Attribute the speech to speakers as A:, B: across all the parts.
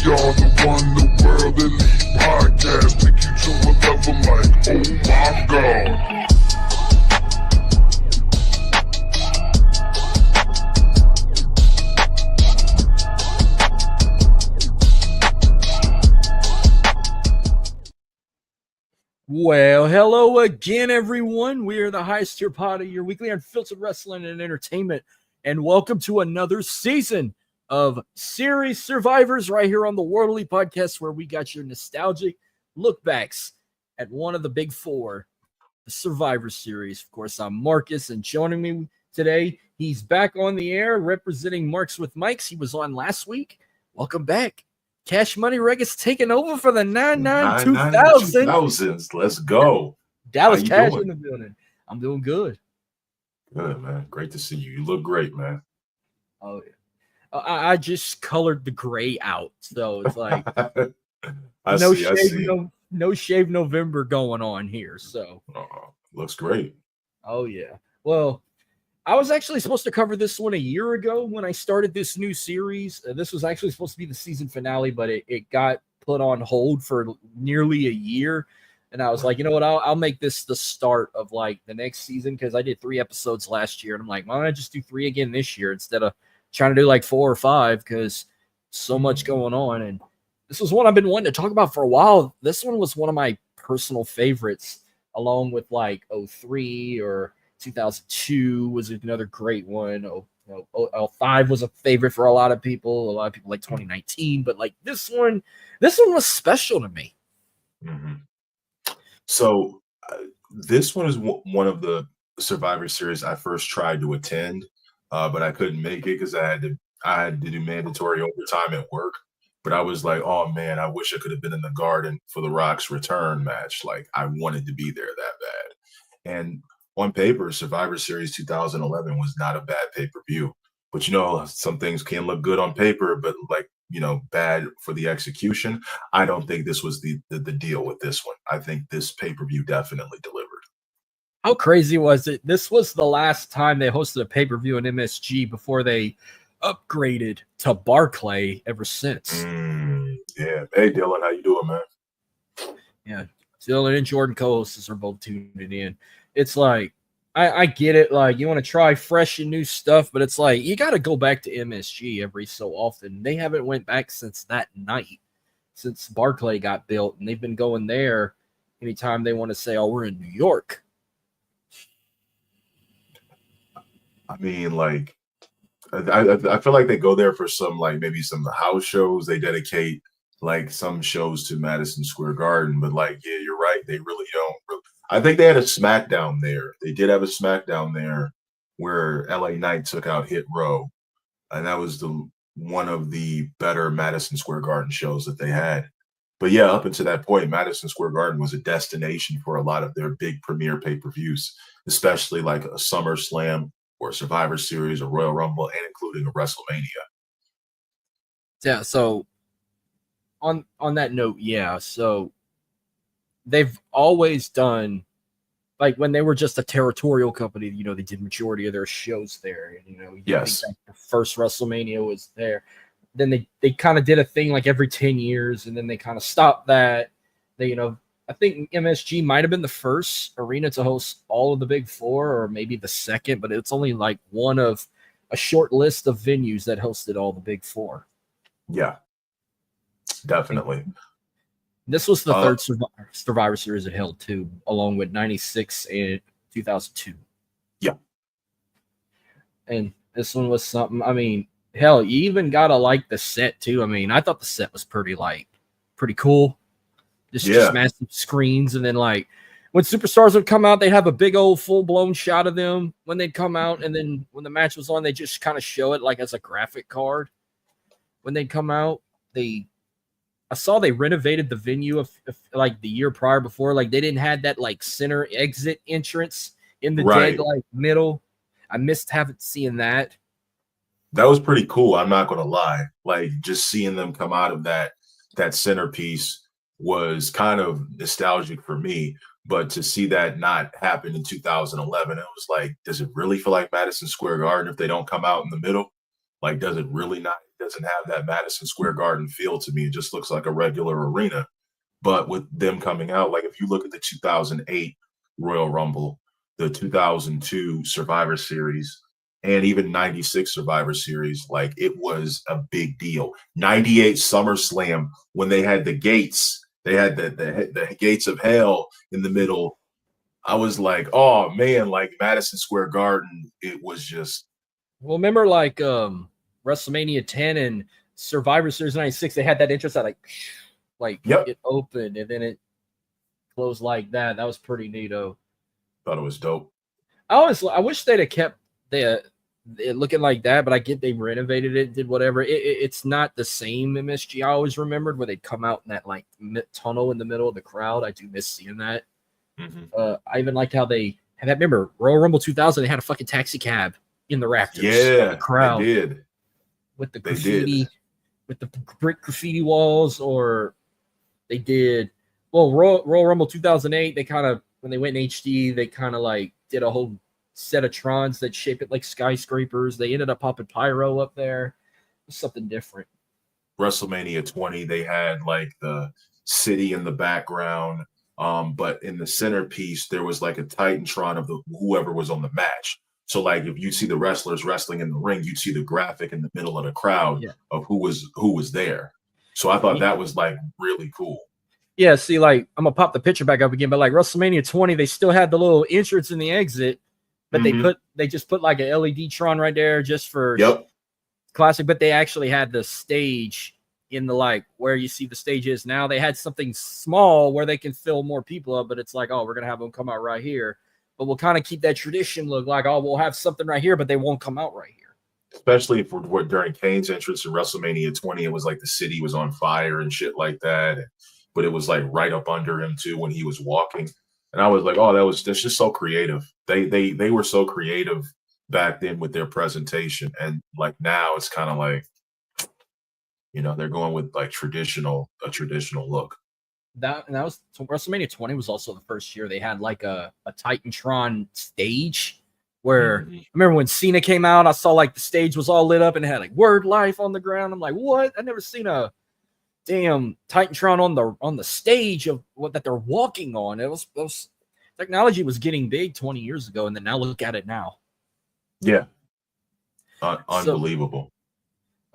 A: are the one, the world elite podcast. Take you to a level like, oh my God.
B: Well, hello again, everyone. We are the highest tier pod of your weekly unfiltered wrestling and entertainment, and welcome to another season of Series Survivors right here on the World Elite Podcast, where we got your nostalgic look backs at one of the big four, the Survivor Series. Of course, I'm Marcus, and joining me today, he's back on the air representing Marks with Mikes. He was on last week. Welcome back. Cash Money Reg is taking over for the
C: 2000s. Let's go.
B: Dallas Cash in the building. I'm doing good.
C: Good, man. Great to see you. You look great, man.
B: Oh, yeah. I just colored the gray out. So it's like no shave November going on here. So
C: looks great.
B: Oh, yeah. Well, I was actually supposed to cover this one a year ago when I started this new series. This was actually supposed to be the season finale, but it got put on hold for nearly a year. And I was like, you know what? I'll make this the start of like the next season because I did 3 episodes last year. And I'm like, why don't I just do 3 again this year instead of trying to do like 4 or 5 because so much going on. And this was one I've been wanting to talk about for a while. This one was one of my personal favorites, along with like 03 or 2002 was another great one. 05 was a favorite for a lot of people. A lot of people like 2019, but like this one was special to me.
C: Mm-hmm. So this one is one of the Survivor Series I first tried to attend, but I couldn't make it because I had to do mandatory overtime at work. But I was like, oh man, I wish I could have been in the Garden for the Rock's return match. Like I wanted to be there that bad. And on paper, Survivor Series 2011 was not a bad pay-per-view. But, you know, some things can look good on paper, but like, you know, bad for the execution. I don't think this was the deal with this one. I think this pay-per-view definitely delivered.
B: How crazy was it? This was the last time they hosted a pay-per-view in MSG before they upgraded to Barclay ever since.
C: Yeah. Hey, Dylan, how you doing, man?
B: Yeah. Dylan and Jordan co-hosts are both tuning in. It's like, I get it. Like, you want to try fresh and new stuff, but it's like, you got to go back to MSG every so often. They haven't went back since that night, since Barclay got built, and they've been going there anytime they want to say, oh, we're in New York.
C: I mean, like, I feel like they go there for some, like, maybe some house shows. They dedicate, like, some shows to Madison Square Garden, but, like, yeah, you're right. They really don't. I think they had a SmackDown there. They did have a SmackDown there where LA Knight took out Hit Row, and that was one of the better Madison Square Garden shows that they had. But yeah, up until that point, Madison Square Garden was a destination for a lot of their big premiere pay-per-views, especially like a SummerSlam or a Survivor Series or Royal Rumble, and including a WrestleMania.
B: Yeah, so on that note, yeah, so they've always done, like when they were just a territorial company, you know, they did majority of their shows there. And, you know,
C: yes,
B: the first WrestleMania was there. Then they kind of did a thing like every 10 years, and then they kind of stopped that. They, you know, I think MSG might have been the first arena to host all of the big four, or maybe the second, but it's only like one of a short list of venues that hosted all the big four.
C: Yeah, definitely.
B: This was the third Survivor Series it held too, along with 96 and 2002.
C: Yeah.
B: And this one was something, I mean, hell, you even got to like the set too. I mean, I thought the set was pretty cool. Just massive screens. And then like when superstars would come out, they'd have a big old full-blown shot of them when they'd come out. And then when the match was on, they just kind of show it like as a graphic card. When they'd come out, I saw they renovated the venue of like the year prior before. Like they didn't have that like center exit entrance in the dead like middle. I missed seeing that.
C: That was pretty cool. I'm not going to lie. Like just seeing them come out of that centerpiece was kind of nostalgic for me. But to see that not happen in 2011, it was like, does it really feel like Madison Square Garden if they don't come out in the middle? Like, does it really not doesn't have that Madison Square Garden feel to me. It just looks like a regular arena. But with them coming out, like if you look at the 2008 Royal Rumble, the 2002 Survivor Series, and even 96 Survivor Series, like it was a big deal. 98 SummerSlam, when they had the gates, they had the gates of hell in the middle. I was like, oh man, like Madison Square Garden, it was just.
B: Well, remember like WrestleMania 10 and Survivor Series 96, they had that entrance that like
C: Yep.
B: it opened and then it closed like that. That was pretty neato.
C: Thought it was dope.
B: I wish they'd have kept it looking like that, but I get they renovated it, did whatever. It's not the same MSG I always remembered where they'd come out in that like tunnel in the middle of the crowd. I do miss seeing that. I even liked how they had that. Remember Royal Rumble 2000? They had a fucking taxi cab in the rafters.
C: Yeah,
B: the crowd
C: they did.
B: with the graffiti, with the brick graffiti walls, or they did. Well, Royal Rumble 2008. They kind of when they went in HD, they kind of like did a whole set of Trons that shape it like skyscrapers. They ended up popping pyro up there. It was something different.
C: WrestleMania 20, they had like the city in the background. But in the centerpiece, there was like a Titantron of whoever was on the match. So like if you see the wrestlers wrestling in the ring, you'd see the graphic in the middle of the crowd of who was there. So I thought that was like really cool.
B: Yeah, see, like I'm gonna pop the picture back up again, but like WrestleMania 20, they still had the little entrance in the exit, but they just put like a LED Tron right there just for classic. But they actually had the stage in the like where you see the stage is now. They had something small where they can fill more people up, but it's like, oh, we're gonna have them come out right here. But we'll kind of keep that tradition look like, oh, we'll have something right here, but they won't come out right here.
C: Especially if we're during Kane's entrance in WrestleMania 20, it was like the city was on fire and shit like that. But it was like right up under him too when he was walking. And I was like, oh, that's just so creative. They were so creative back then with their presentation. And like now it's kind of like, you know, they're going with like a traditional look.
B: That was WrestleMania 20 was also the first year they had like a Titantron stage where I remember when Cena came out, I saw like the stage was all lit up and it had like Word Life on the ground. I'm like, what? I never seen a damn Titantron on the stage of what that they're walking on. It was technology was getting big 20 years ago, and then now look at it now.
C: Yeah, unbelievable.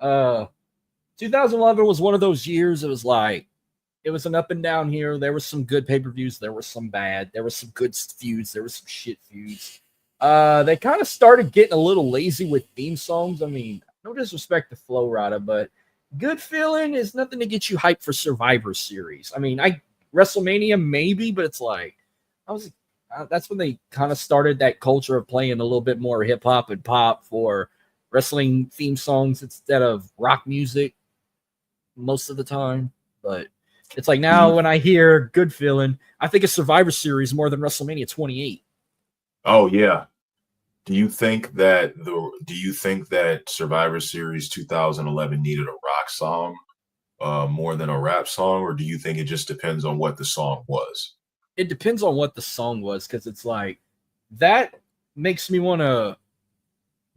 B: 2011 was one of those years. It was like it was an up and down here. There was some good pay-per-views. There were some bad. There were some good feuds. There were some shit feuds. They kind of started getting a little lazy with theme songs. I mean, no disrespect to Flo Rida, but Good Feeling is nothing to get you hyped for Survivor Series. I mean, WrestleMania maybe, but it's like that's when they kind of started that culture of playing a little bit more hip hop and pop for wrestling theme songs instead of rock music most of the time. But it's like now when I hear Good Feeling, I think of Survivor Series more than WrestleMania 28.
C: Oh yeah. Do you think that Survivor Series 2011 needed a rock song more than a rap song, or do you think it just depends on what the song was?
B: It depends on what the song was, because it's like that makes me want to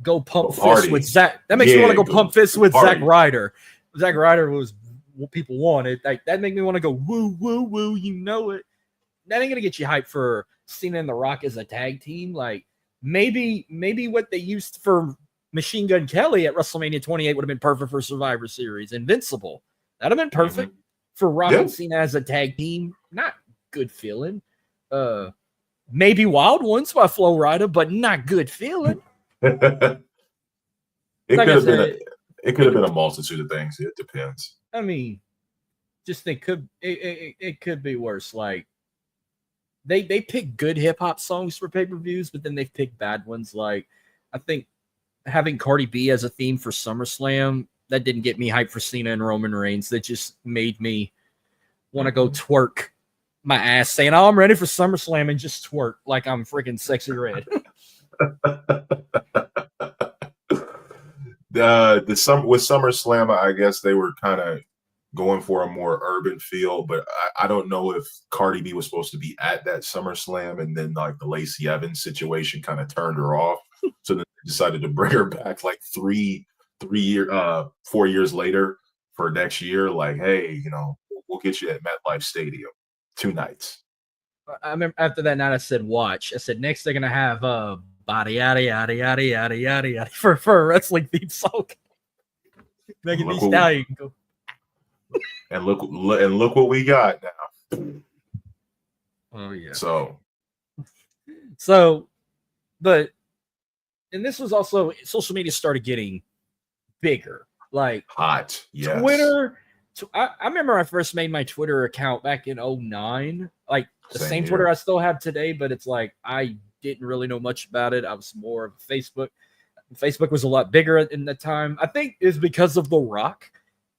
B: go pump fists with Zach. That makes me want to go pump fists with Zack Ryder. Zack Ryder was what people wanted. Like that made me want to go woo woo woo. You know it. That ain't gonna get you hyped for Cena and The Rock as a tag team. Like maybe what they used for Machine Gun Kelly at WrestleMania 28 would have been perfect for Survivor Series. Invincible. That'd have been perfect for Rock and Cena as a tag team. Not Good Feeling. Maybe Wild Ones by Flo Rida, but not Good Feeling.
C: It could have been a multitude of things. It depends.
B: I mean, just it could be worse. Like they pick good hip hop songs for pay-per-views, but then they pick bad ones. Like I think having Cardi B as a theme for SummerSlam, that didn't get me hyped for Cena and Roman Reigns. That just made me want to go twerk my ass, saying, "Oh, I'm ready for SummerSlam," and just twerk like I'm freaking Sexy Red.
C: With SummerSlam, I guess they were kind of going for a more urban feel, but I don't know if Cardi B was supposed to be at that SummerSlam, and then like the Lacey Evans situation kind of turned her off, so then they decided to bring her back like three 4 years later for next year, like, hey, we'll get you at MetLife Stadium 2 nights.
B: I remember after that night, I said, watch. I said, next they're going to have body, yada, yada, yada, yada, yada, yada for a wrestling theme song. Megan Thee Stallion.
C: And look what we got now.
B: Oh, yeah.
C: So,
B: but, and this was also, social media started getting bigger. Like,
C: hot. Yes.
B: Twitter. I remember I first made my Twitter account back in 2009. Like, the same
C: here.
B: Twitter I still have today, but it's like I didn't really know much about it. I was more of a Facebook. Facebook was a lot bigger in the time. I think it's because of The Rock.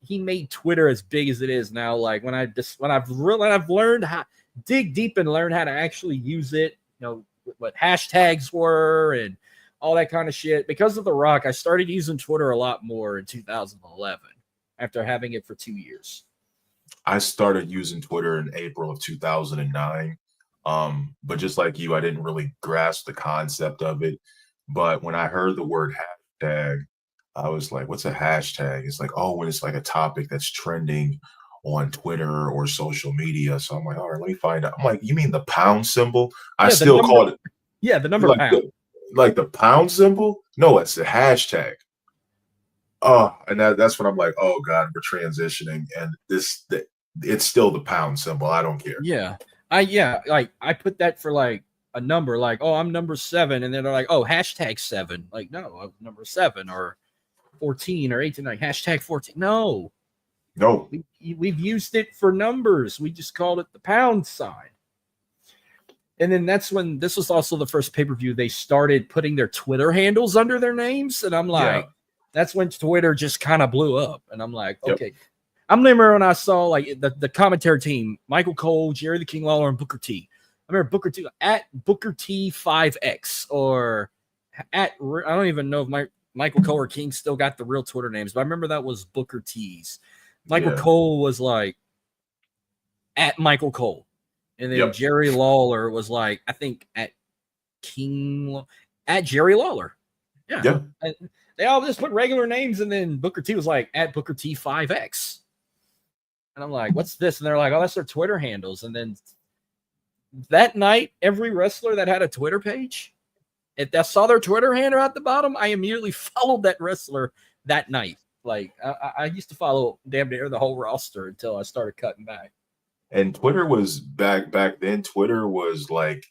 B: He made Twitter as big as it is now. Like when I've learned how dig deep and learn how to actually use it, what hashtags were and all that kind of shit. Because of The Rock, I started using Twitter a lot more in 2011 after having it for 2 years.
C: I started using Twitter in April of 2009. But just like you, I didn't really grasp the concept of it. But when I heard the word hashtag, I was like, what's a hashtag? It's like, oh, when it's like a topic that's trending on Twitter or social media. So I'm like, all right, let me find out. I'm like, you mean the pound symbol? I still call it.
B: Yeah, the number pound.
C: Like the pound symbol? No, it's the hashtag. Oh, and that's when I'm like, oh God, we're transitioning, and it's still the pound symbol. I don't care.
B: Yeah, I put that for like a number, like, oh, I'm number 7, and then they're like, oh, hashtag 7. Like, no, I'm number 7 or 14 or 18. Like hashtag 14. No, we've used it for numbers. We just called it the pound sign. And then that's when this was also the first pay-per-view they started putting their Twitter handles under their names, and I'm like. That's when Twitter just kind of blew up. And I'm like, okay. I remember when I saw like the commentary team, Michael Cole, Jerry the King Lawler, and Booker T. I remember Booker T at Booker T 5X or I don't even know if Michael Cole or King still got the real Twitter names, but I remember that was Booker T's. Michael Cole was like at Michael Cole. And then Jerry Lawler was like, I think at Jerry Lawler. Yeah. They all just put regular names, and then Booker T was like, at Booker T 5X. And I'm like, what's this? And they're like, oh, that's their Twitter handles. And then that night, every wrestler that had a Twitter page, if I saw their Twitter handle at the bottom, I immediately followed that wrestler that night. Like, I used to follow damn near the whole roster until I started cutting back.
C: And Twitter was back then, Twitter was like,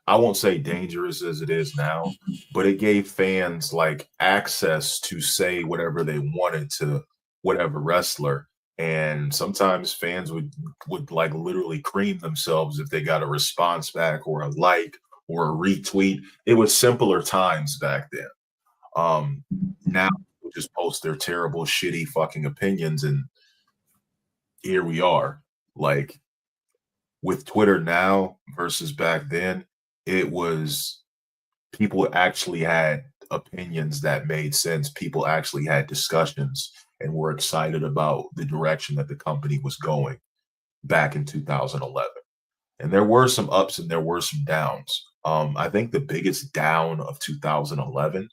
C: I won't say dangerous as it is now, but it gave fans like access to say whatever they wanted to whatever wrestler. And sometimes fans would like literally cream themselves if they got a response back or a like or a retweet. It was simpler times back then. Now people just post their terrible, shitty fucking opinions, and here we are. Like with Twitter now versus back then, it was people actually had opinions that made sense. People actually had discussions and were excited about the direction that the company was going back in 2011. And there were some ups and there were some downs. I think the biggest down of 2011,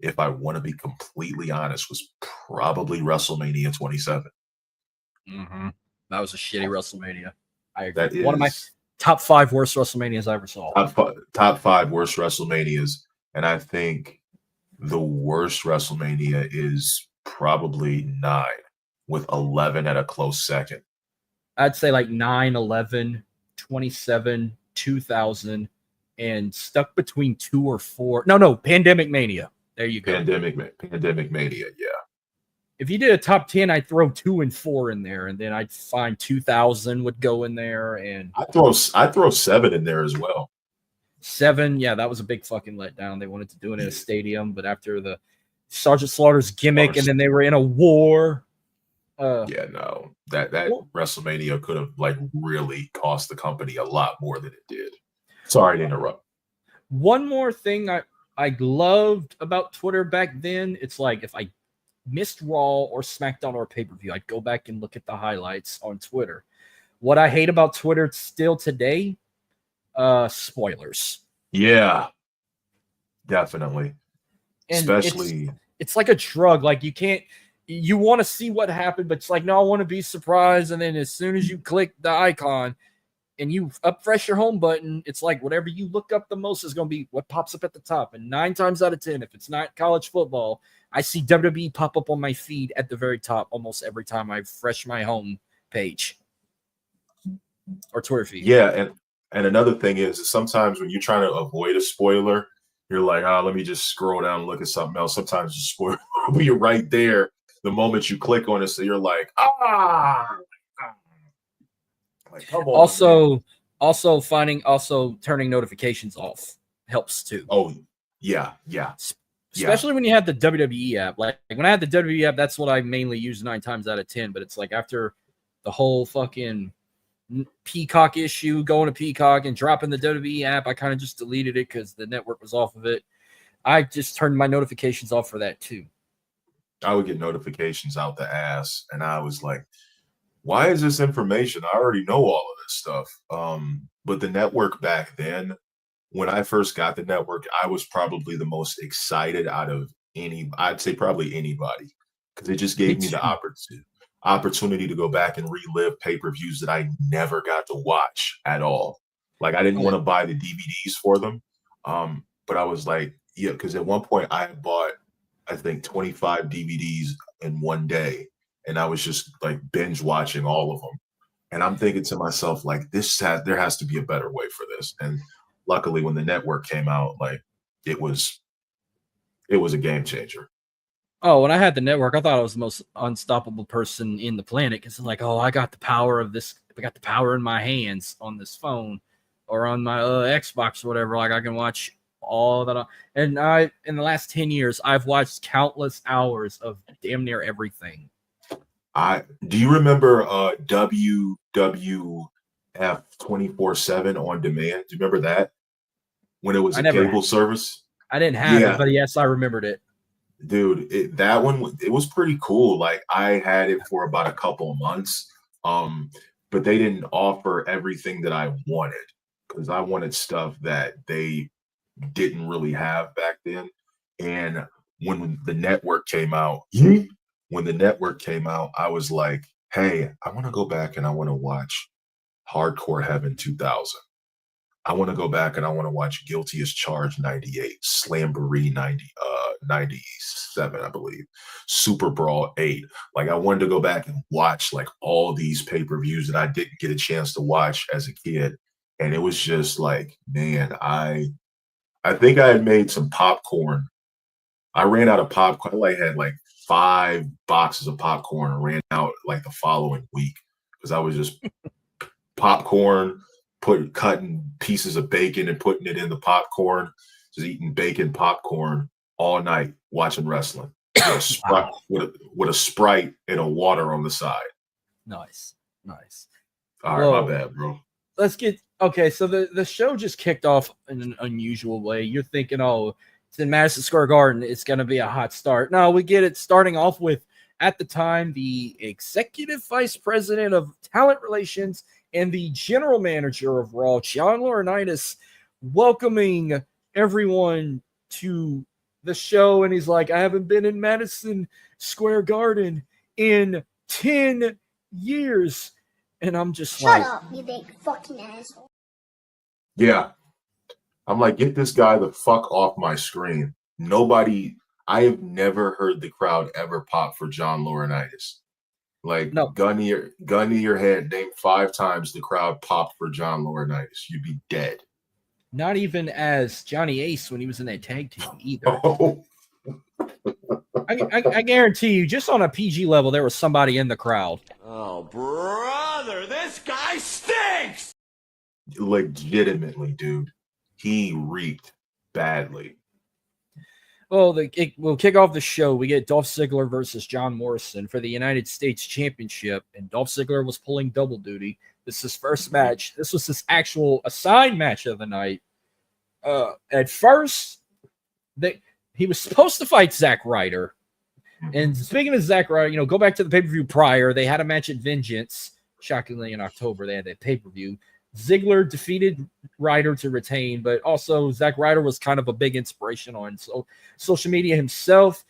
C: if I want to be completely honest, was probably WrestleMania 27.
B: Mm-hmm. That was a shitty WrestleMania. I agree.
C: That is
B: one of my top 5 worst WrestleManias I ever saw.
C: Top 5 worst WrestleManias. And I think the worst WrestleMania is probably 9, with 11 at a close second.
B: I'd say like 9, 11, 27, 2000, and stuck between 2 or 4. No, Pandemic Mania. There you go.
C: Pandemic Mania, yeah.
B: If you did a top 10, I'd throw 2 and 4 in there, and then I'd find 2000 would go in there, and
C: I'd throw 7 in there as well.
B: 7, yeah, that was a big fucking letdown. They wanted to do it in a stadium, but after the Sergeant Slaughter's gimmick, and then they were in a war.
C: That WrestleMania could have like really cost the company a lot more than it did. Sorry to interrupt.
B: One more thing I loved about Twitter back then, it's like if I missed Raw or SmackDown or pay-per-view, I'd go back and look at the highlights on Twitter. What I hate about Twitter still today, spoilers.
C: Yeah, definitely.
B: And
C: especially
B: it's like a drug. Like you want to see what happened, but it's like, no, I want to be surprised. And then as soon as you click the icon and you refresh your home button, it's like whatever you look up the most is going to be what pops up at the top. And 9 times out of 10, if it's not college football, I see WWE pop up on my feed at the very top almost every time I refresh my home page or Twitter feed.
C: Yeah, and another thing is sometimes when you're trying to avoid a spoiler, you're like, let me just scroll down and look at something else. Sometimes the spoiler will be right there the moment you click on it, so you're like, like, come on.
B: Also turning notifications off helps too.
C: Oh, yeah.
B: Especially when you have the WWE app. Like when I had the WWE app, that's what I mainly use 9 times out of 10. But it's like after the whole fucking Peacock issue, going to Peacock and dropping the WWE app, I kind of just deleted it because the network was off of it. I just turned my notifications off for that too.
C: I would get notifications out the ass, and I was like, why is this information? I already know all of this stuff. But the network back then, when I first got the network, I was probably the most excited out of I'd say probably anybody, because it just gave me the opportunity to go back and relive pay-per-views that I never got to watch at all. Like I didn't want to buy the DVDs for them. But I was like, yeah, because at one point I had bought, I think 25 DVDs in one day. And I was just like binge watching all of them. And I'm thinking to myself, like, there has to be a better way for this. And luckily when the network came out, like it was a game changer.
B: Oh, when I had the network, I thought I was the most unstoppable person in the planet because it's like, oh, I got the power of this. I got the power in my hands on this phone or on my Xbox or whatever. Like I can watch all that. And in the last 10 years, I've watched countless hours of damn near everything.
C: Do you remember WWF 24/7 on demand? Do you remember that? When it was a cable service?
B: I didn't have it, but yes, I remembered it.
C: Dude, that one, it was pretty cool. Like I had it for about a couple of months. But they didn't offer everything that I wanted because I wanted stuff that they didn't really have back then. And when the network came out, I was like, hey, I want to go back and I want to watch Hardcore Heaven 2000. I want to go back and I want to watch Guilty as Charged 98, Slamboree 97, I believe, Super Brawl 8. Like I wanted to go back and watch like all these pay-per-views that I didn't get a chance to watch as a kid. And it was just like, man, I think I had made some popcorn. I ran out of popcorn. I had like 5 boxes of popcorn and ran out like the following week because I was just popcorn, cutting pieces of bacon and putting it in the popcorn, just eating bacon popcorn all night, watching wrestling with a Sprite and a water on the side.
B: Nice.
C: All right, my bad, bro.
B: Let's get okay. So the show just kicked off in an unusual way. You're thinking, oh, it's in Madison Square Garden. It's going to be a hot start. No, we get it starting off with, at the time, the executive vice president of talent relations and the general manager of Raw, John Laurinaitis, welcoming everyone to the show. And he's like, I haven't been in Madison Square Garden in 10 years. And I'm just
D: Shut up, you big fucking asshole.
C: Yeah. I'm like, get this guy the fuck off my screen. I have never heard the crowd ever pop for John Laurinaitis. Like,
B: no.
C: gun to your head, name 5 times the crowd popped for John Laurinaitis. You'd be dead.
B: Not even as Johnny Ace when he was in that tag team either.
C: Oh.
B: I guarantee you, just on a PG level, there was somebody in the crowd.
E: Oh, brother, this guy stinks!
C: Legitimately, dude. He reeked badly.
B: Well, we'll kick off the show. We get Dolph Ziggler versus John Morrison for the United States Championship, and Dolph Ziggler was pulling double duty. This is his first match. This was his actual assigned match of the night. At first, he was supposed to fight Zack Ryder. And speaking of Zack Ryder, go back to the pay-per-view prior. They had a match at Vengeance. Shockingly, in October, they had that pay-per-view. Ziggler defeated Ryder to retain, but also Zack Ryder was kind of a big inspiration on social media himself.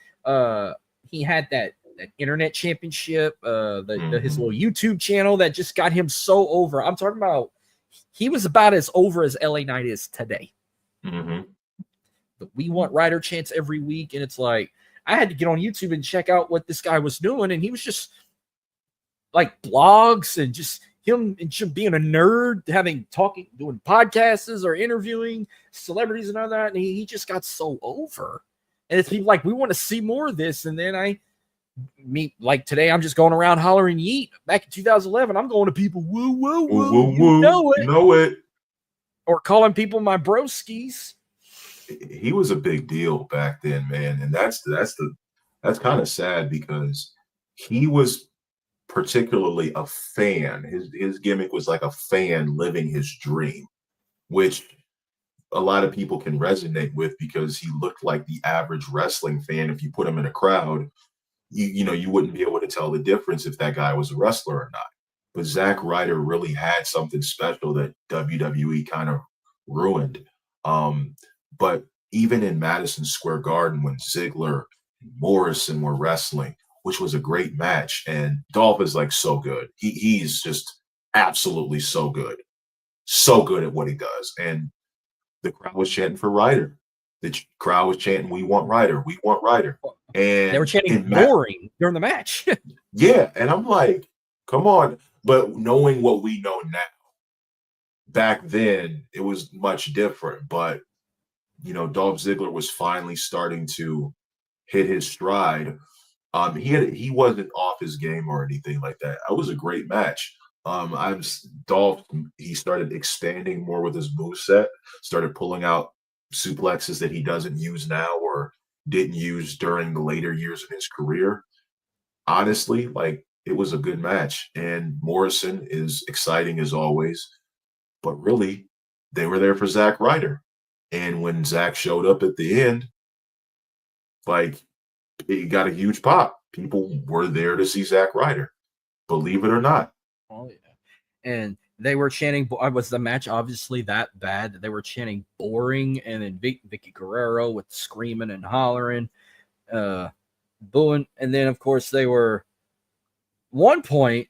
B: he had that internet championship, his
C: Mhm.
B: little YouTube channel that just got him so over. I'm talking about he was about as over as LA Knight is today.
C: Mhm.
B: The We Want Ryder chants every week, and it's like I had to get on YouTube and check out what this guy was doing, and he was just like blogs and just him and just being a nerd, doing podcasts or interviewing celebrities and all that, and he just got so over. And it's people like, we want to see more of this. And then like today, I'm just going around hollering yeet. Back in 2011, I'm going to people, woo, woo, woo,
C: Woo,
B: you
C: woo.
B: know it.
C: You know it.
B: Or calling people my broskies.
C: He was a big deal back then, man, and that's kind of sad because he was particularly a fan. His gimmick was like a fan living his dream, which a lot of people can resonate with because he looked like the average wrestling fan. If you put him in a crowd, you wouldn't be able to tell the difference if that guy was a wrestler or not. But Zack Ryder really had something special that WWE kind of ruined. But even in Madison Square Garden, when Ziggler and Morrison were wrestling, which was a great match, and Dolph is like so good. He's just absolutely so good at what he does. And the crowd was chanting for Ryder. The crowd was chanting, "We want Ryder, we want Ryder." And
B: they were chanting boring during the match.
C: yeah, and I'm like, come on. But knowing what we know now, back then it was much different. But Dolph Ziggler was finally starting to hit his stride. He wasn't off his game or anything like that. It was a great match. Dolph, he started expanding more with his moveset, started pulling out suplexes that he doesn't use now or didn't use during the later years of his career. Honestly, like, it was a good match. And Morrison is exciting as always, but really, they were there for Zack Ryder. And when Zack showed up at the end, like, it got a huge pop. People were there to see Zack Ryder, believe it or not.
B: Oh yeah, and they were chanting. Was the match obviously that bad that they were chanting boring? And then Vicky Guerrero with screaming and hollering, booing, and then of course they were one point.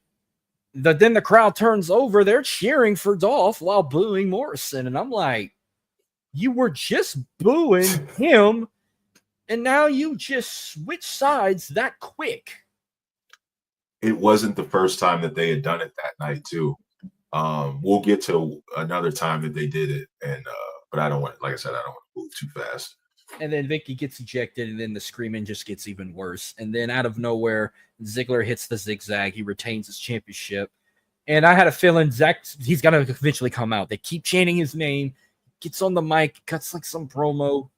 B: Then the crowd turns over. They're cheering for Dolph while booing Morrison, and I'm like, you were just booing him, and now you just switch sides that quick.
C: It wasn't the first time that they had done it that night too. We'll get to another time that they did it, and but I don't want, like I said, I don't want to move too fast.
B: And then Vicky gets ejected, and then the screaming just gets even worse. And then out of nowhere, Ziggler hits the zigzag. He retains his championship. And I had a feeling he's going to eventually come out. They keep chanting his name, gets on the mic, cuts like some promo.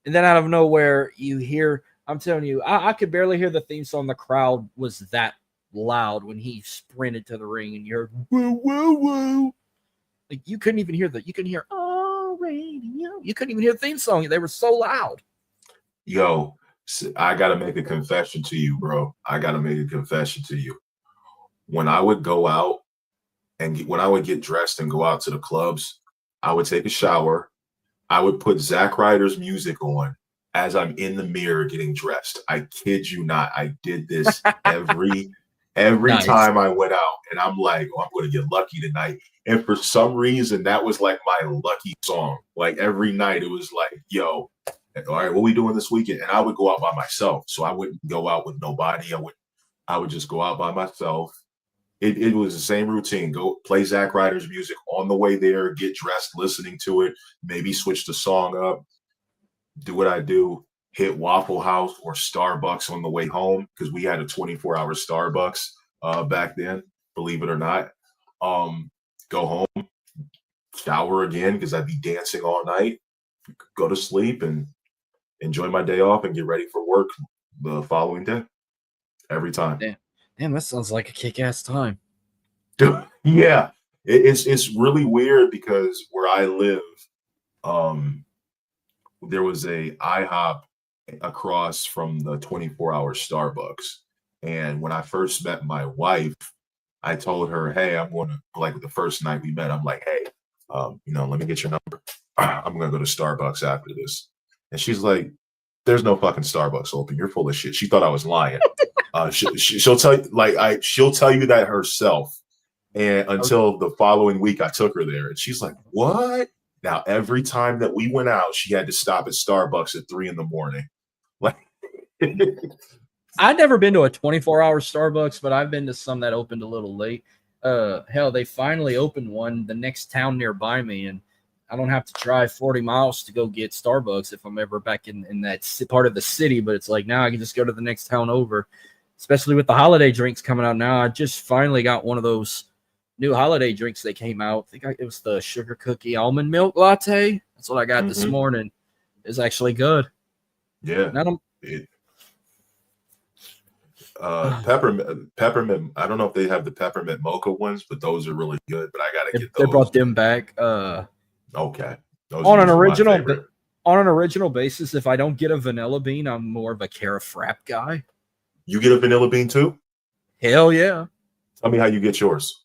B: And then out of nowhere, you hear, I'm telling you, I could barely hear the theme song. The crowd was that loud when he sprinted to the ring, and you heard, woo, woo, woo. Like, you couldn't even hear you can hear, oh, radio. You couldn't even hear the theme song. They were so loud.
C: Yo, I got to make a confession to you, bro. I got to make a confession to you. When I would go out when I would get dressed and go out to the clubs, I would take a shower. I would put Zack Ryder's music on as I'm in the mirror getting dressed. I kid you not. I did this every
B: Nice.
C: time I went out, and I'm like, oh, I'm going to get lucky tonight. And for some reason, that was like my lucky song. Like every night, it was like, yo, all right, what we doing this weekend? And I would go out by myself, so I wouldn't go out with nobody. I would just go out by myself. It was the same routine. Go play Zack Ryder's music on the way there, get dressed, listening to it, maybe switch the song up, do what I do, hit Waffle House or Starbucks on the way home, because we had a 24-hour Starbucks back then, believe it or not. Go home, shower again, because I'd be dancing all night, go to sleep, and enjoy my day off and get ready for work the following day. Every time.
B: Damn, that sounds like a kick-ass time.
C: Dude, yeah. It's really weird because where I live, there was a IHOP across from the 24-hour Starbucks. And when I first met my wife, I told her, hey, I'm going to, like, the first night we met, I'm like, hey, let me get your number. I'm going to go to Starbucks after this. And she's like, There's no fucking Starbucks open. You're full of shit. She thought I was lying. She'll tell you she'll tell you that herself. And until the following week, I took her there, and she's like, "What?" Now every time that we went out, she had to stop at Starbucks at 3 a.m. Like,
B: I've never been to a 24-hour Starbucks, but I've been to some that opened a little late. Hell, they finally opened one the next town nearby me, and I don't have to drive 40 miles to go get Starbucks if I'm ever back in that part of the city. But it's like now I can just go to the next town over, especially with the holiday drinks coming out now. I just finally got one of those new holiday drinks that came out. I think it was the sugar cookie almond milk latte. That's what I got this morning. It's actually good.
C: Yeah. Peppermint. I don't know if they have the peppermint mocha ones, but those are really good. But I gotta get those.
B: They brought them back.
C: Okay. Those
B: on an original basis, if I don't get a vanilla bean, I'm more of a Cara Frap guy.
C: You get a vanilla bean too?
B: Hell yeah.
C: Tell me how you get yours.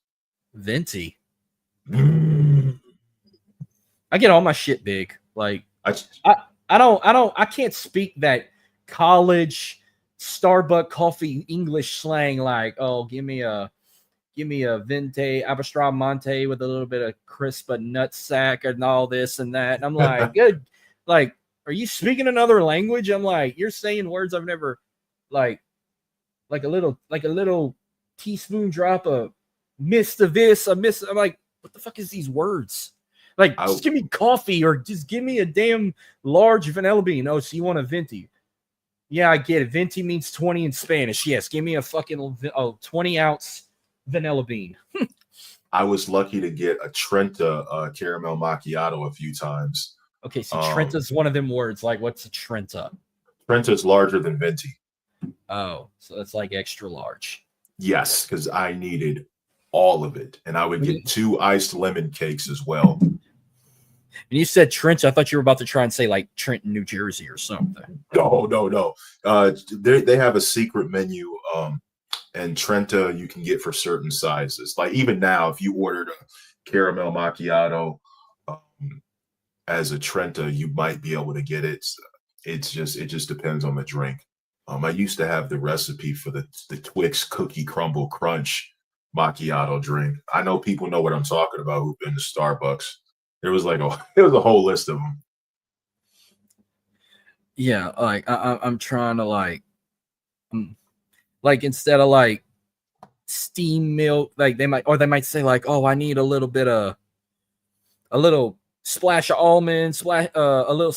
B: Venti. I get all my shit big. Like I can't speak that college Starbucks coffee English slang like, oh, give me a Venti Abastra Monte with a little bit of crisp nut sack and all this and that. And I'm like, good. Like, are you speaking another language? I'm like, you're saying words I've never like a little teaspoon drop of mist of this, a mist. I'm like, what the fuck is these words? Like, just give me coffee or just give me a damn large vanilla bean. Oh, so you want a Venti? Yeah, I get it. Venti means 20 in Spanish. Yes, give me a fucking 20-ounce vanilla bean.
C: I was lucky to get a Trenta caramel macchiato a few times.
B: Okay, so Trenta's one of them words. Like, what's a Trenta?
C: Trenta's larger than Venti.
B: Oh, so it's like extra large.
C: Yes, because I needed all of it. And I would get 2 iced lemon cakes as well.
B: And you said Trent, I thought you were about to try and say like Trenton, New Jersey or something.
C: No. They have a secret menu, and Trenta you can get for certain sizes. Like even now, if you ordered a caramel macchiato as a Trenta, you might be able to get it. It just depends on the drink. I used to have the recipe for the Twix Cookie Crumble Crunch macchiato drink. I know people know what I'm talking about who've been to Starbucks. It was a whole list of them.
B: Yeah, like I'm trying to like instead of like steam milk, like they might say like, oh, I need a little splash of almonds, a little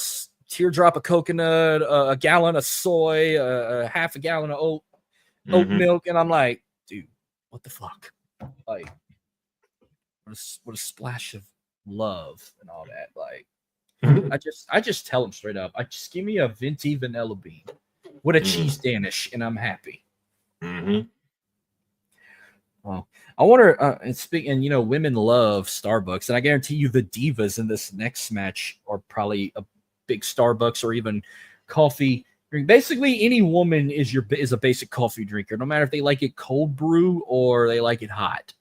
B: teardrop of coconut, a gallon of soy, half a gallon of oat milk, and I'm like, dude, what the fuck? Like, what a splash of love and all that. Like, I just tell them straight up, I just give me a Venti vanilla bean with a cheese Danish, and I'm happy. Well, I wonder. And speaking, women love Starbucks, and I guarantee you, the divas in this next match are probably a big Starbucks or even coffee drink. Basically, any woman is a basic coffee drinker, no matter if they like it cold brew or they like it hot.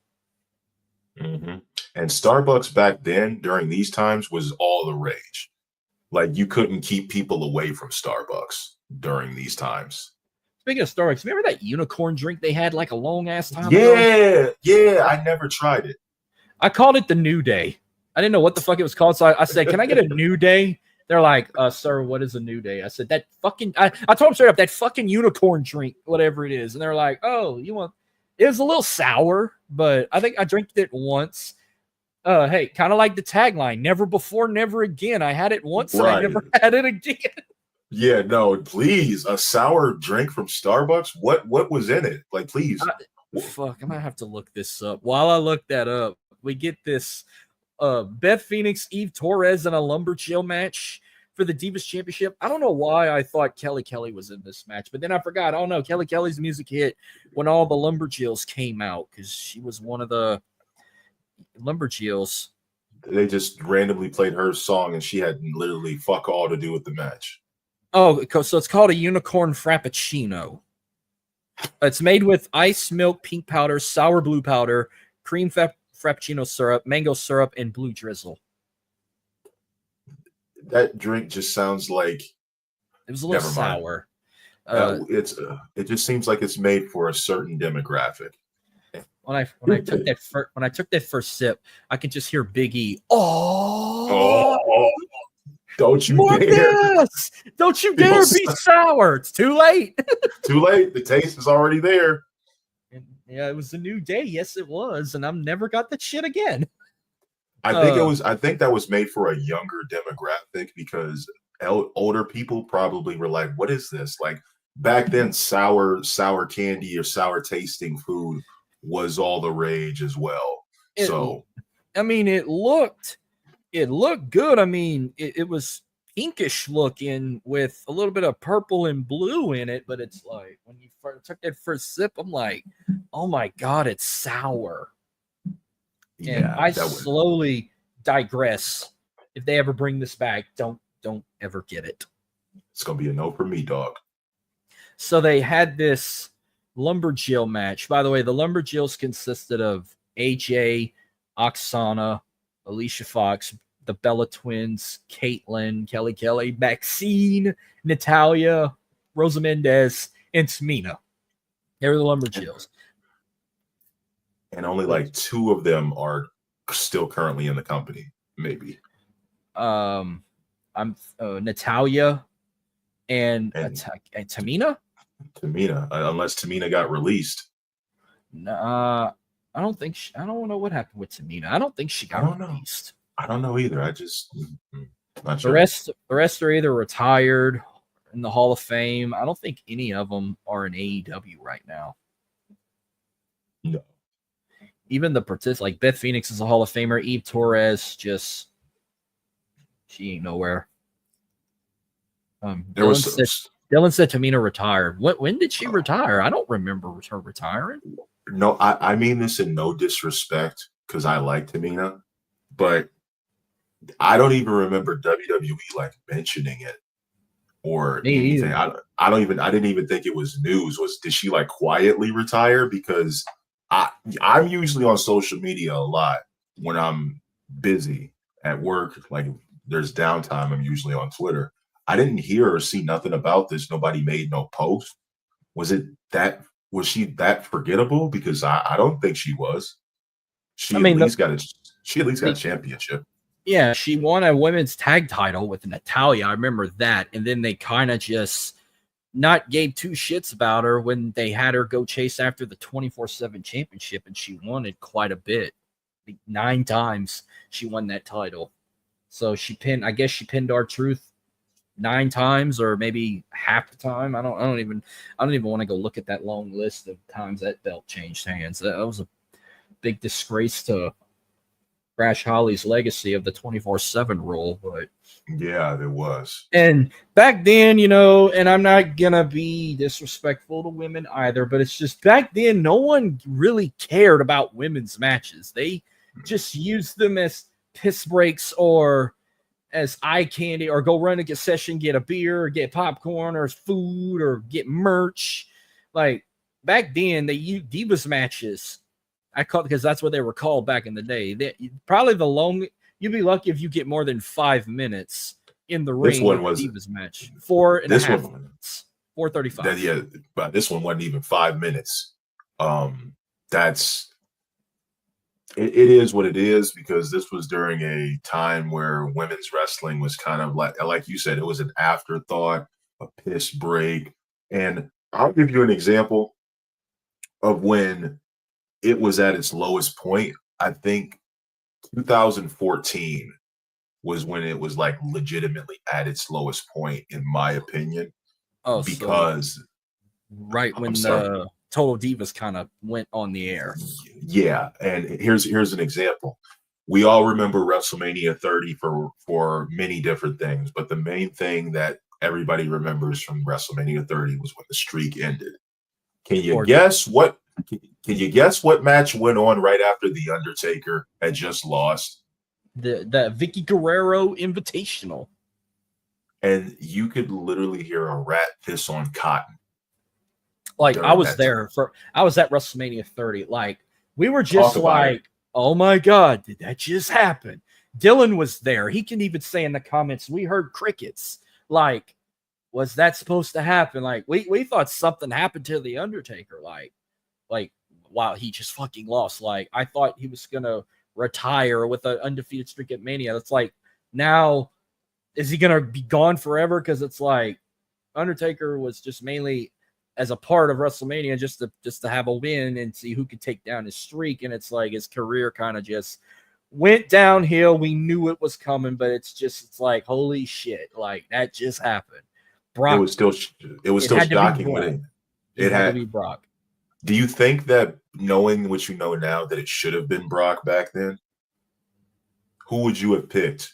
C: And Starbucks back then, during these times, was all the rage. Like you couldn't keep people away from Starbucks during these times.
B: Speaking of Starbucks, remember that unicorn drink they had like a long ass time ago?
C: Yeah. I never tried it.
B: I called it the New Day. I didn't know what the fuck it was called, so I said, "Can I get a New Day?" They're like, "Sir, what is a New Day?" I said, "That fucking." I told them straight up, "That fucking unicorn drink, whatever it is." And they're like, "Oh, you want?" It was a little sour, but I think I drank it once. Hey, kind of like the tagline, never before, never again. I had it once and I never had it again.
C: Yeah, no, please. A sour drink from Starbucks? What was in it? Like, please.
B: Fuck, I might have to look this up. While I look that up, we get this Beth Phoenix, Eve Torres in a Lumberjill match for the Divas Championship. I don't know why I thought Kelly was in this match, but then I forgot. Oh no, Kelly's music hit when all the Lumberjills came out because she was one of the Lumberjills.
C: They just randomly played her song and she had literally fuck all to do with the match.
B: Oh, so it's called a Unicorn Frappuccino. It's made with ice milk, pink powder, sour blue powder, cream Frappuccino syrup, mango syrup, and blue drizzle.
C: That drink just sounds like
B: It was a little
C: Never mind.
B: sour.
C: It just seems like it's made for a certain demographic.
B: When I took that first sip, I could just hear Big E.
C: Oh, don't you
B: More
C: dare!
B: this! Don't you dare be sour. It's too late.
C: Too late. The taste is already there.
B: And, yeah, it was a new day. Yes, it was, and I've never got that shit again.
C: I think that was made for a younger demographic because older people probably were like, "What is this?" Like back then, sour candy or sour tasting food was all the rage as well.
B: It looked good. I mean, it was pinkish looking with a little bit of purple and blue in it, but it's like when you took that first sip, I'm like, oh my God, it's sour. And I slowly digress. If they ever bring this back, don't ever get it.
C: It's gonna be a no for me, dog.
B: So they had this Lumberjill match. By the way, the Lumberjills consisted of AJ, Oksana, Alicia Fox, the Bella Twins, Caitlyn, Kelly, Maxine, Natalia, Rosa Mendez, and Tamina. They were the Lumberjills.
C: And only like 2 of them are still currently in the company, maybe.
B: I'm Natalia and Tamina.
C: Tamina, unless Tamina got released.
B: I don't think I don't know what happened with Tamina. I don't think she got released.
C: I don't know either. I just not
B: sure. The rest are either retired in the Hall of Fame. I don't think any of them are in AEW right now.
C: No.
B: Even the participants, like Beth Phoenix is a Hall of Famer. Eve Torres, she ain't nowhere. Dylan said Tamina retired. When did she retire? I don't remember her retiring.
C: No, I mean this in no disrespect because I like Tamina, but I don't even remember WWE like mentioning it or anything. I didn't even think it was news. Did she like quietly retire? Because I'm usually on social media a lot when I'm busy at work. Like there's downtime, I'm usually on Twitter. I didn't hear or see nothing about this. Nobody made no post. Was she that forgettable? Because I don't think she was. She at least got a championship.
B: Yeah, she won a women's tag title with Natalia. I remember that. And then they kind of just not gave 2 shits about her when they had her go chase after the 24/7 championship, and she won it quite a bit. Like 9 times she won that title. So she pinned R-Truth 9 times, or maybe half the time. I don't even want to go look at that long list of times that belt changed hands. That was a big disgrace to Crash Holly's legacy of the 24/7 rule, but
C: yeah, there was.
B: And back then, and I'm not gonna be disrespectful to women either, but it's just back then no one really cared about women's matches. They just used them as piss breaks or as eye candy, or go run a session, get a beer, or get popcorn or food, or get merch. Like back then, they used Divas matches. I call it because that's what they were called back in the day. You'd be lucky if you get more than 5 minutes in the ring.
C: This one was
B: Divas match. 4.5 minutes. 4:35.
C: Yeah, but this one wasn't even 5 minutes. It is what it is, because this was during a time where women's wrestling was kind of like you said, it was an afterthought, a piss break. And I'll give you an example of when it was at its lowest point. I think 2014 was when it was like legitimately at its lowest point, in my opinion.
B: Oh,
C: because
B: right when the Total Divas kind of went on the air.
C: Yeah, and here's an example. We all remember WrestleMania 30 for many different things, but the main thing that everybody remembers from WrestleMania 30 was when the streak ended. Can you guess what match went on right after The Undertaker had just lost?
B: The Vicky Guerrero Invitational.
C: And you could literally hear a rat piss on cotton.
B: Like I was at WrestleMania 30. Like we were just like, oh my God, did that just happen? Dylan was there. He can even say in the comments, we heard crickets. Like was that supposed to happen? Like, we thought something happened to the Undertaker. Like, wow, he just fucking lost. Like, I thought he was gonna retire with an undefeated streak at Mania. It's like, now is he gonna be gone forever? Because it's like Undertaker was just mainly as a part of WrestleMania just to have a win and see who could take down his streak. And it's like his career kind of just went downhill. We knew it was coming, but it's like, holy shit, like that just happened. Brock,
C: it was still shocking when it
B: had to
C: had.
B: be Brock.
C: Do you think that, knowing what you know now, that it should have been Brock back then? Who would you have picked?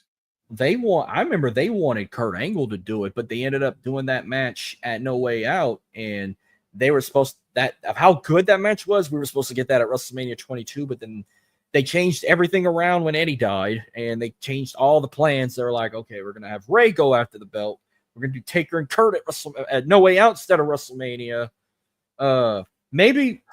B: I remember they wanted Kurt Angle to do it, but they ended up doing that match at No Way Out, and they were supposed of how good that match was. We were supposed to get that at WrestleMania 22, but then they changed everything around when Eddie died, and they changed all the plans. They were like, okay, we're gonna have Ray go after the belt. We're gonna do Taker and Kurt at No Way Out instead of WrestleMania. Maybe.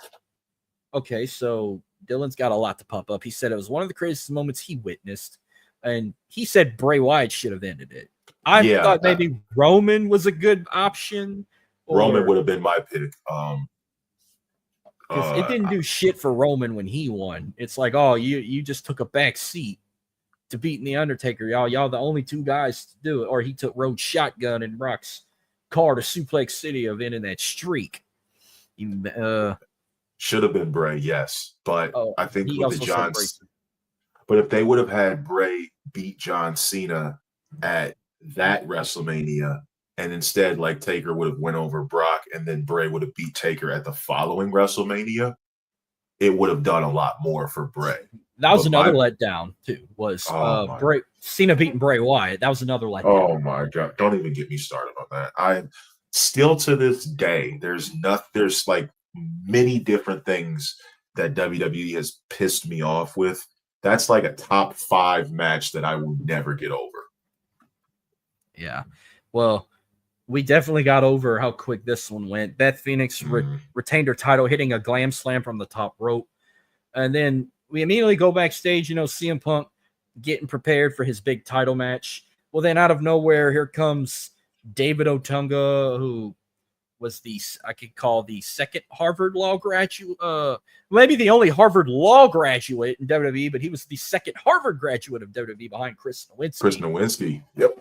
B: Okay, so Dylan's got a lot to pop up. He said it was one of the craziest moments he witnessed. And he said Bray Wyatt should have ended it. I thought maybe Roman was a good option.
C: Roman would have been my pick.
B: Because it didn't do shit for Roman when he won. It's like, oh, you just took a back seat to beating the Undertaker. Y'all the only two guys to do it. Or he took Rhodes' shotgun in Brock's car to Suplex City of ending that streak.
C: Should have been Bray, yes. But I think with the Johns. But if they would have had Bray beat John Cena at that WrestleMania, and instead, like, Taker would have went over Brock, and then Bray would have beat Taker at the following WrestleMania, it would have done a lot more for Bray.
B: That was another letdown too. Was Cena beating Bray Wyatt? That was another letdown.
C: Oh my god! Don't even get me started on that. I still to this day, there's like many different things that WWE has pissed me off with. That's like a top 5 match that I will never get over.
B: Yeah. Well, we definitely got over how quick this one went. Beth Phoenix retained her title, hitting a glam slam from the top rope. And then we immediately go backstage, CM Punk getting prepared for his big title match. Well, then out of nowhere, here comes David Otunga, who was I could call the second Harvard Law graduate, maybe the only Harvard Law graduate in WWE, but he was the second Harvard graduate of WWE behind Chris Nowinski.
C: Chris Nowinski, yep.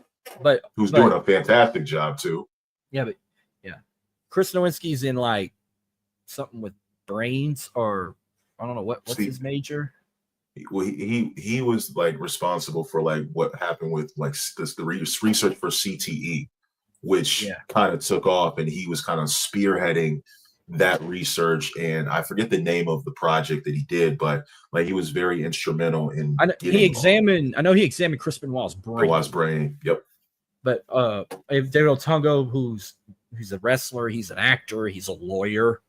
C: Who's doing a fantastic job too.
B: Yeah, Chris Nowinski's in like something with brains, or I don't know what's his major.
C: Well, he was like responsible for like what happened with like the research for CTE, which kind of took off, and he was kind of spearheading that research. And I forget the name of the project that he did, but like he was very instrumental in.
B: I know he examined Chris Benoit's brain.
C: Yep.
B: But David Otunga, who's a wrestler, he's an actor, he's a lawyer,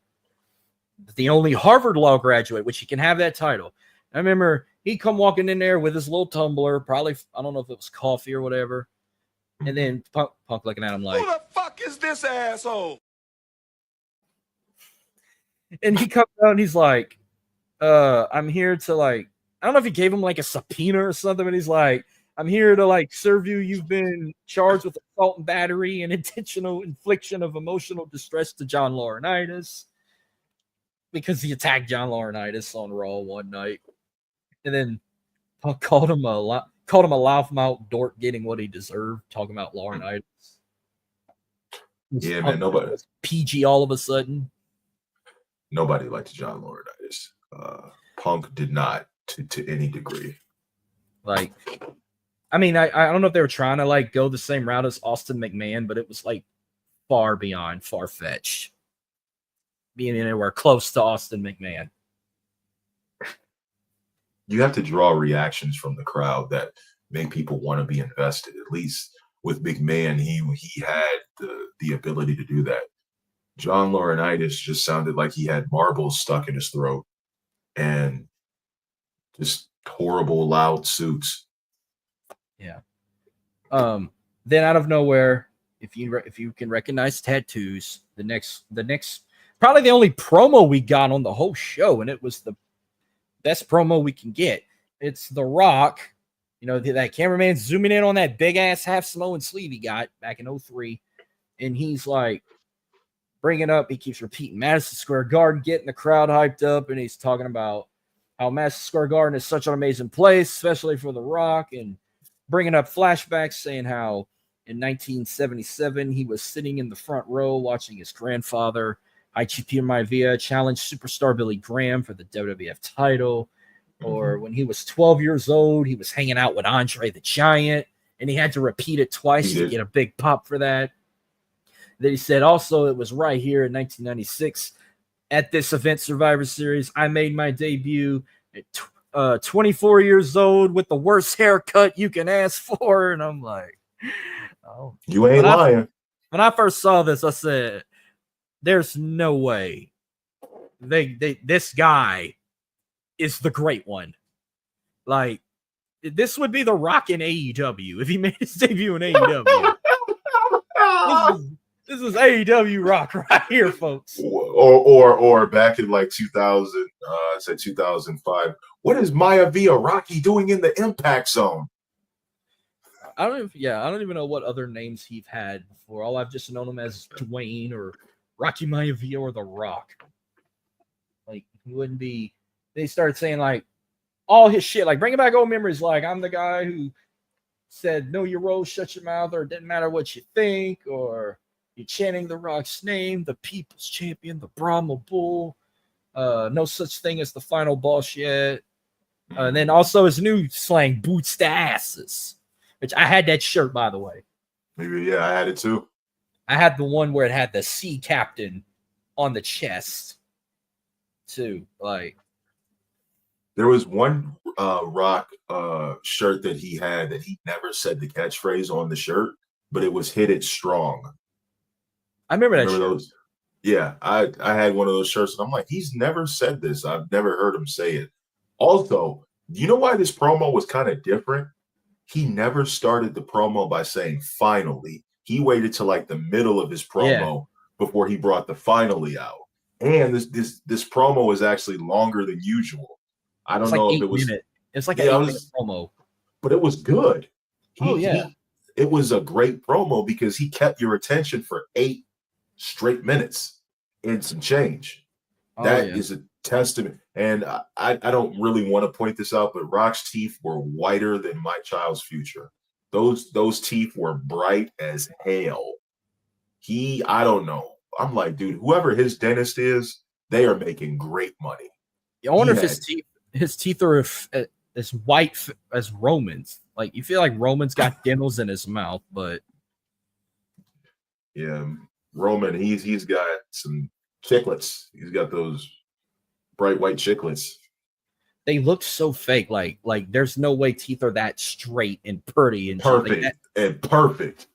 B: the only Harvard Law graduate, which he can have that title. I remember he come walking in there with his little tumbler, probably, I don't know if it was coffee or whatever. And then Punk looking at him like,
E: who the fuck is this asshole?
B: And he comes out and he's like, I'm here to like, I don't know if he gave him like a subpoena or something, but he's like, I'm here to like serve you. You've been charged with assault and battery and intentional infliction of emotional distress to John Laurinaitis, because he attacked John Laurinaitis on Raw one night. And then Punk called him a loudmouth dork getting what he deserved, talking about Laurinaitis.
C: Yeah, man, nobody
B: was PG all of a sudden.
C: Nobody liked John Laurinaitis. Punk did not to any degree.
B: Like, I mean, I don't know if they were trying to like go the same route as Austin McMahon, but it was like far fetched being anywhere close to Austin McMahon.
C: You have to draw reactions from the crowd that make people want to be invested. At least with McMahon, he had the ability to do that. John Laurinaitis just sounded like he had marbles stuck in his throat and just horrible, loud suits.
B: Yeah. Then out of nowhere, if you can recognize tattoos, the next probably the only promo we got on the whole show, and it was the best promo we can get. It's The Rock, that cameraman zooming in on that big ass half Samoan sleeve he got back in 2003. and he's like bringing up, he keeps repeating Madison Square Garden, getting the crowd hyped up, and he's talking about how Madison Square Garden is such an amazing place, especially for The Rock, and bringing up flashbacks saying how in 1977 he was sitting in the front row watching his grandfather, IGP Maivia, challenge superstar Billy Graham for the WWF title. Or when he was 12 years old, he was hanging out with Andre the Giant, and he had to repeat it twice to get a big pop for that. Then he said also it was right here in 1996 at this event, Survivor Series. I made my debut at 24 years old with the worst haircut you can ask for. And I'm like, oh,
C: you ain't lying.
B: When I first saw this, I said, there's no way this guy is the great one. Like, this would be The Rock in AEW if he made his debut in AEW. This is AEW Rock right here, folks.
C: Or back in like 2000, I said 2005. What is Maivia Rocky doing in the Impact Zone?
B: I don't even know what other names he's had before. All I've just known him as Dwayne or Rocky Maivia or The Rock. Like, he wouldn't be. They started saying like all his shit, like bringing back old memories. Like, I'm the guy who said, "Know your role, shut your mouth," or "It didn't matter what you think," or you're chanting The Rock's name, the People's Champion, the Brahma Bull. No such thing as the final boss yet. And then also his new slang, boots to asses, which I had that shirt, by the way.
C: Maybe, yeah, I had it too.
B: I had the one where it had the sea captain on the chest too. Like,
C: there was one Rock shirt that he had that he never said the catchphrase on the shirt, but it was "Hit It Strong."
B: I remember that shirt.
C: Those? Yeah, I had one of those shirts, and I'm like, he's never said this. I've never heard him say it. Also, you know why this promo was kind of different? He never started the promo by saying "finally." He waited till like the middle of his promo before he brought the "finally" out. And this promo is actually longer than usual. I don't know if it was.
B: It's like an 8-minute promo,
C: but it was good.
B: It
C: was a great promo because he kept your attention for 8 straight minutes and some change. That is a testament. And I don't really want to point this out, but Rock's teeth were whiter than my child's future. Those teeth were bright as hell. I don't know. I'm like, dude, whoever his dentist is, they are making great money.
B: I wonder if his teeth are as white as Roman's. Like, you feel like Roman's got dentals in his mouth, but
C: yeah, Roman, he's got some chiclets. He's got those bright white chiclets.
B: They look so fake. Like there's no way teeth are that straight and pretty and
C: perfect
B: like
C: perfect.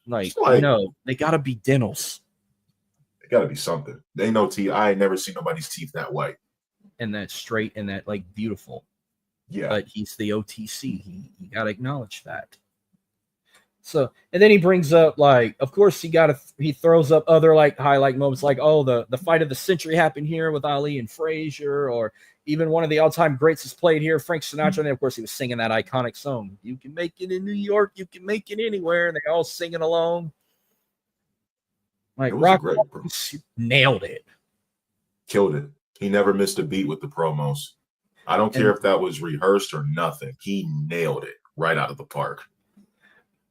B: Like, no, they gotta be dentals.
C: They gotta be something. They know teeth. I ain't never seen nobody's teeth that white
B: and that straight and that like beautiful.
C: Yeah,
B: but he's the OTC. You gotta acknowledge that. So, and then he brings up, like, of course he throws up other like highlight moments, like, oh, the fight of the century happened here with Ali and Frazier, or even one of the all-time greats is played here, Frank Sinatra. And then, of course, he was singing that iconic song, "You can make it in New York, you can make it anywhere," and they all singing along. Like, Rock nailed it,
C: killed it. He never missed a beat with the promos. I don't care if that was rehearsed or nothing. He nailed it right out of the park.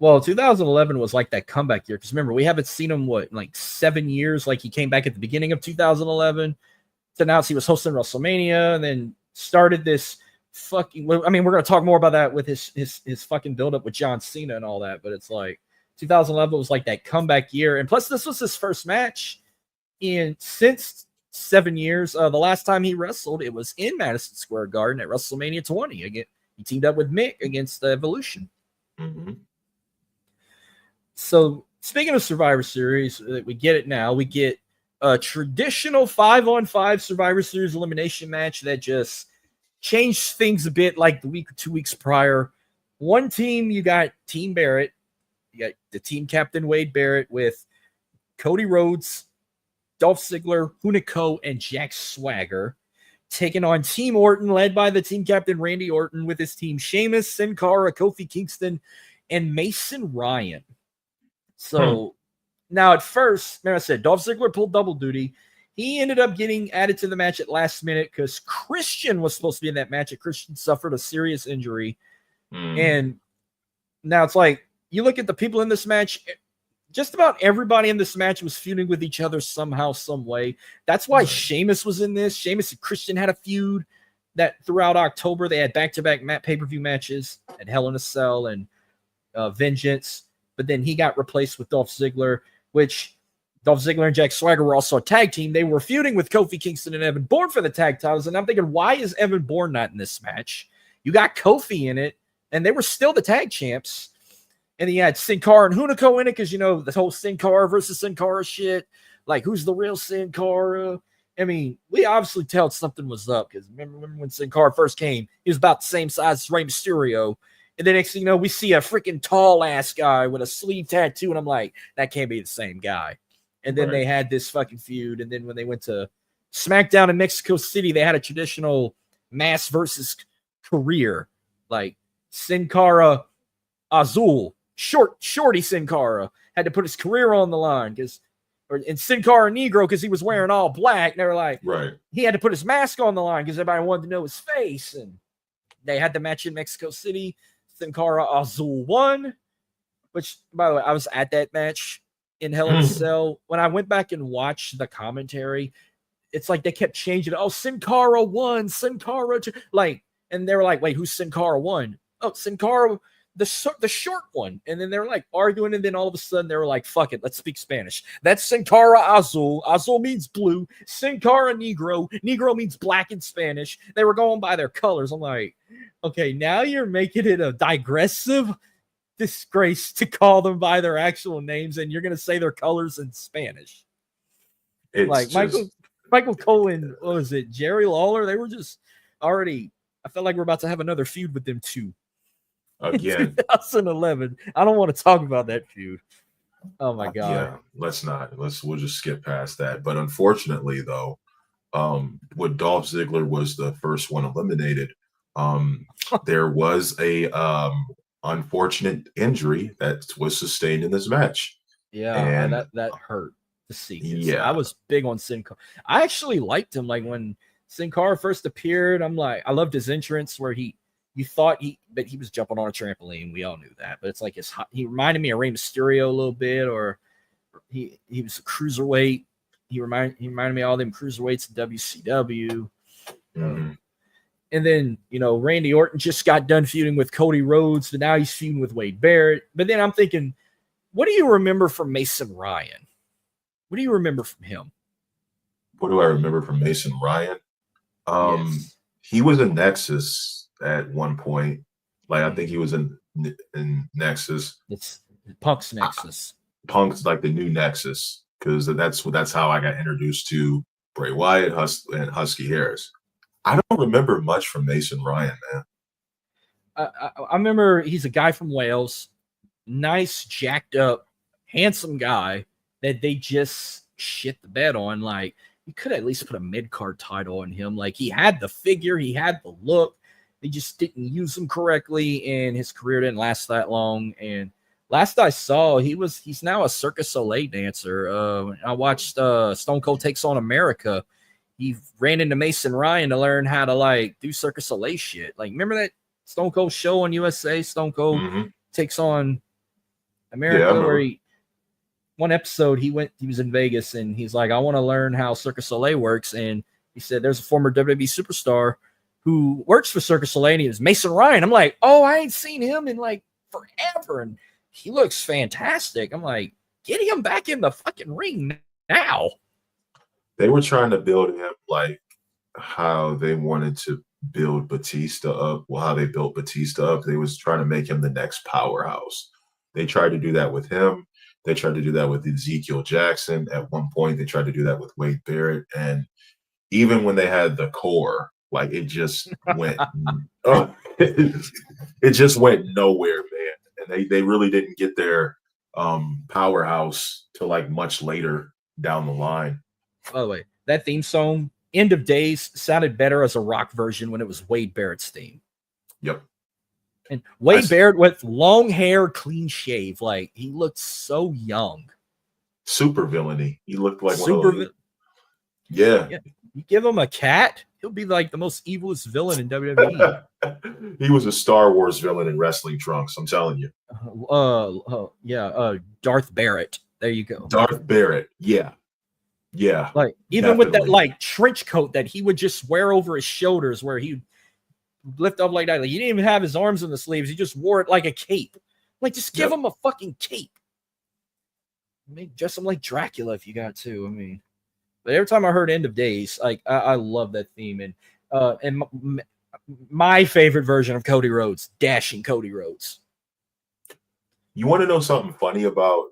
B: Well, 2011 was like that comeback year, because remember, we haven't seen him in like 7 years. Like, he came back at the beginning of 2011 to announce he was hosting WrestleMania, and then started this fucking. I mean, we're gonna talk more about that with his fucking buildup with John Cena and all that. But it's like 2011 was like that comeback year, and plus this was his first match since 7 years. The last time he wrestled, it was in Madison Square Garden at WrestleMania 20. Again, he teamed up with Mick against Evolution.
C: Mm-hmm.
B: So, speaking of Survivor Series, we get it now. We get a traditional 5-on-5 Survivor Series elimination match that just changed things a bit, like the week or 2 weeks prior. One team, you got Team Barrett. You got the team captain, Wade Barrett, with Cody Rhodes, Dolph Ziggler, Hunico, and Jack Swagger, taking on Team Orton, led by the team captain, Randy Orton, with his team Sheamus, Sin Cara, Kofi Kingston, and Mason Ryan. So Now, at first, remember I said Dolph Ziggler pulled double duty. He ended up getting added to the match at last minute because Christian was supposed to be in that match, and Christian suffered a serious injury. And now it's like, you look at the people in this match, just about everybody in this match was feuding with each other somehow, some way. That's why Sheamus was in this. Sheamus and Christian had a feud that throughout October, they had back-to-back pay-per-view matches at Hell in a Cell and Vengeance. But then he got replaced with Dolph Ziggler, which Dolph Ziggler and Jack Swagger were also a tag team. They were feuding with Kofi Kingston and Evan Bourne for the tag titles. And I'm thinking, why is Evan Bourne not in this match? You got Kofi in it, and they were still the tag champs. And then you had Sin Cara and Hunico in it because, you know, the whole Sin Cara versus Sin Cara shit. Like, who's the real Sin Cara? I mean, we obviously tell something was up because remember when Sin Cara first came, he was about the same size as Rey Mysterio. And then next thing you know, we see a freaking tall-ass guy with a sleeve tattoo, and I'm like, that can't be the same guy. And then they had this fucking feud. And then when they went to SmackDown in Mexico City, they had a traditional mass versus career. Like, Sin Cara Azul, shorty Sin Cara, had to put his career on the line and Sin Cara Negro because he was wearing all black. And they were like, he had to put his mask on the line because everybody wanted to know his face. And they had the match in Mexico City. Sin Cara Azul won, which, by the way, I was at that match in Hell in a Cell. When I went back and watched the commentary, it's like they kept changing it. Oh, Sin Cara won, Sin Cara 2. Like, and they were like, wait, who's Sin Cara won? Oh, Sin Cara, the short one. And then they were like arguing, and then all of a sudden they were like, fuck it, let's speak Spanish. That's Sin Cara Azul. Azul means blue. Sin Cara Negro. Negro means black in Spanish. They were going by their colors. I'm like, okay, now you're making it a digressive disgrace to call them by their actual names, and you're going to say their colors in Spanish.
C: It's
B: like Michael Cole and, what was it, Jerry Lawler? They were just already, I felt like we're about to have another feud with them too.
C: Again.
B: 2011. I don't want to talk about that feud. Oh my God.
C: Yeah, let's not. We'll just skip past that. But unfortunately, though, with Dolph Ziggler was the first one eliminated, there was a unfortunate injury that was sustained in this match.
B: Yeah,
C: and
B: that hurt to see.
C: Yeah,
B: I was big on Sin Cara. I actually liked him. Like when Sin Cara first appeared, I'm like, I loved his entrance where you thought he was jumping on a trampoline. We all knew that, but it's like he reminded me of Rey Mysterio a little bit, or he was a cruiserweight. He reminded me of all them cruiserweights in WCW. And then, you know, Randy Orton just got done feuding with Cody Rhodes, but now he's feuding with Wade Barrett. But then I'm thinking, what do you remember from Mason Ryan? What do you remember from him?
C: What do I remember from Mason Ryan?
B: Yes.
C: He was in Nexus at one point. Like, I think he was in Nexus.
B: It's Punk's Nexus.
C: Punk's like the new Nexus, because that's how I got introduced to Bray Wyatt and Husky Harris. I don't remember much from Mason Ryan, man.
B: I remember he's a guy from Wales, nice, jacked up, handsome guy that they just shit the bed on. Like, you could at least put a mid-card title on him. Like, he had the figure, he had the look. They just didn't use him correctly, and his career didn't last that long. And last I saw, he's now a Circus Soleil dancer. I watched Stone Cold Takes on America. He ran into Mason Ryan to learn how to like do Circus Soleil shit. Like, remember that Stone Cold show on USA? Stone Cold Takes on America, where one episode he was in Vegas and he's like, I want to learn how Circus Soleil works. And he said, there's a former WWE superstar who works for Circus Soleil, and he was Mason Ryan. I'm like, oh, I ain't seen him in like forever, and he looks fantastic. I'm like, get him back in the fucking ring now.
C: They were trying to build him like how they wanted to build Batista up. Well, how they built Batista up. They was trying to make him the next powerhouse. They tried to do that with him. They tried to do that with Ezekiel Jackson. At one point, they tried to do that with Wade Barrett. And even when they had the core, like, it just went, it just went nowhere, man. And they really didn't get their powerhouse till like much later down the line.
B: By the way, that theme song, End of Days, sounded better as a rock version when it was Wade Barrett's theme.
C: Yep.
B: And Wade Barrett with long hair, clean shave. Like, he looked so young.
C: super villainy. He looked like one
B: Super
C: of those. Yeah.
B: Yeah, you give him a cat, he'll be like the most evilest villain in WWE.
C: He was a Star Wars villain in wrestling trunks. I'm telling you.
B: Darth Barrett. There you go.
C: Darth Barrett. Yeah. Yeah.
B: Like even with that
C: definitely.
B: like trench coat that he would just wear over his shoulders, where he lift up like that. Like he didn't even have his arms in the sleeves. He just wore it like a cape. Like just give him a fucking cape. I mean, dress him like Dracula if you got to. I mean, but every time I heard "End of Days," like I love that theme, and my favorite version of Cody Rhodes, dashing Cody Rhodes.
C: You want to know something funny about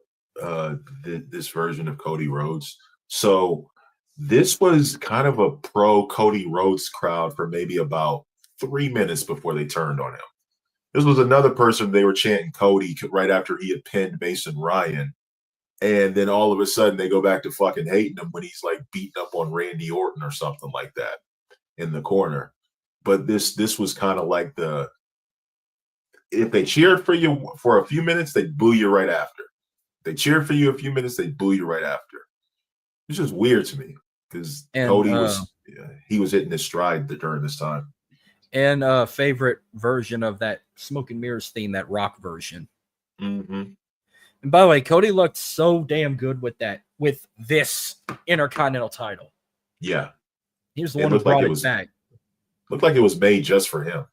C: this version of Cody Rhodes? So this was kind of a pro Cody Rhodes crowd for maybe about 3 minutes before they turned on him. This was another person they were chanting Cody right after he had pinned Mason Ryan. And then all of a sudden they go back to fucking hating him when he's like beating up on Randy Orton or something like that in the corner. But this was kind of like if they cheered for you for a few minutes, they boo you right after. They cheered for you a few minutes, they boo you right after. It's just weird to me because Cody he was hitting his stride during this time.
B: And favorite version of that Smoke and Mirrors theme, that rock version.
C: Mm-hmm.
B: And by the way, Cody looked so damn good with this Intercontinental title.
C: Yeah.
B: He was the one who brought it back.
C: Looked like it was made just for him.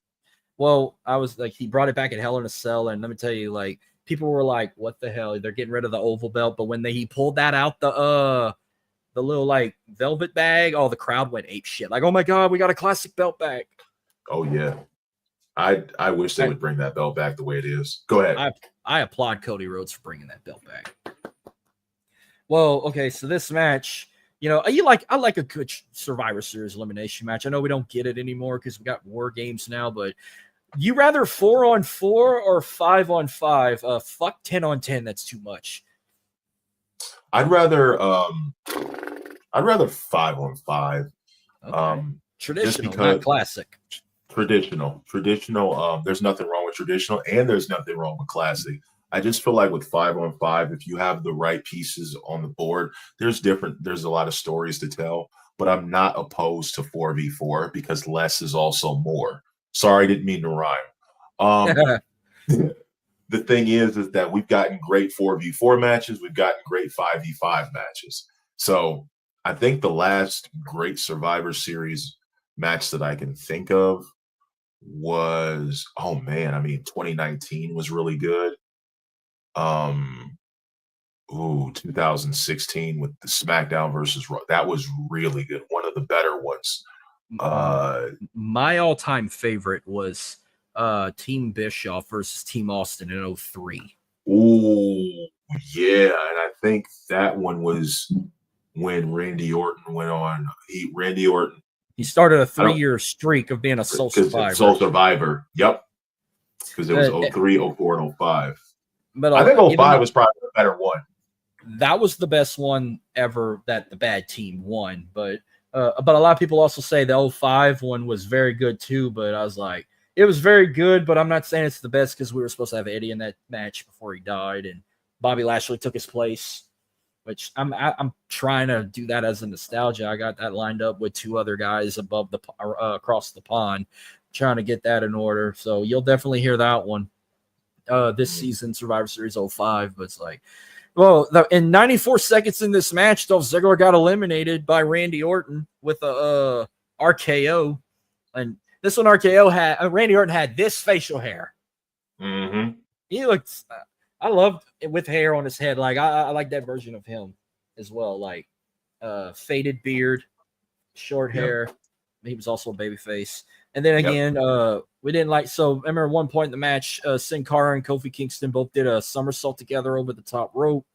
B: Well, I was like, he brought it back at Hell in a Cell, and let me tell you, like, people were like, "What the hell? They're getting rid of the oval belt." But when he pulled that out, the little like velvet bag, the crowd went ape shit. Like, "Oh my god, we got a classic belt back!"
C: Oh yeah, I wish they would bring that belt back the way it is. Go ahead.
B: I applaud Cody Rhodes for bringing that belt back. Well, okay, so this match. I like a good Survivor Series elimination match. I know we don't get it anymore because we got War Games now, but you rather 4-on-4 or 5-on-5? Fuck 10-on-10. That's too much.
C: I'd rather 5-on-5.
B: Okay. Traditional, not classic.
C: Traditional. There's nothing wrong with traditional, and there's nothing wrong with classic. I just feel like with 5-on-5, if you have the right pieces on the board, there's a lot of stories to tell, but I'm not opposed to 4v4 because less is also more. Sorry, didn't mean to rhyme. The thing is that we've gotten great 4v4 matches. We've gotten great 5v5 matches. So I think the last great Survivor Series match that I can think of was, 2019 was really good. 2016 with the SmackDown versus Raw. That was really good. One of the better ones.
B: My all-time favorite was Team Bischoff versus Team Austin in 2003.
C: Oh, yeah. And I think that one was when Randy Orton went on. He
B: started a 3-year streak of being a sole survivor.
C: Sole survivor. Yep. Because it was 03, 04, and 05.
B: But
C: I think 05 was probably the better one.
B: That was the best one ever that the bad team won. But a lot of people also say the 05 one was very good too. But I was like, it was very good, but I'm not saying it's the best because we were supposed to have Eddie in that match before he died, and Bobby Lashley took his place. Which I'm trying to do that as a nostalgia. I got that lined up with 2 other guys above across the pond, trying to get that in order. So you'll definitely hear that one this season, Survivor Series 05. But it's like, well, in 94 seconds in this match, Dolph Ziggler got eliminated by Randy Orton with a RKO, and this one RKO had Randy Orton had this facial hair.
C: Mm-hmm.
B: He looked. I loved it with hair on his head. Like I like that version of him as well. Like faded beard, short hair. He was also a baby face. And then again, we didn't like. So I remember one point in the match, Sin Cara and Kofi Kingston both did a somersault together over the top rope,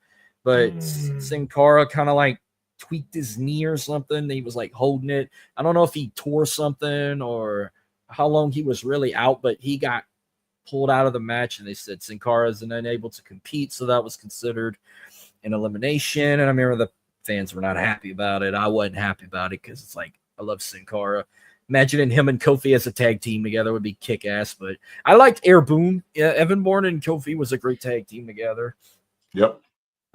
B: but Sin Cara kind of like tweaked his knee or something. He was like holding it. I don't know if he tore something or how long he was really out, but he got pulled out of the match, and they said Sin Cara is unable to compete, so that was considered an elimination. And I remember the fans were not happy about it. I wasn't happy about it because it's like I love Sin Cara. Imagining him and Kofi as a tag team together would be kick ass. But I liked Air Boom. Yeah, Evan Bourne and Kofi was a great tag team together.
C: Yep.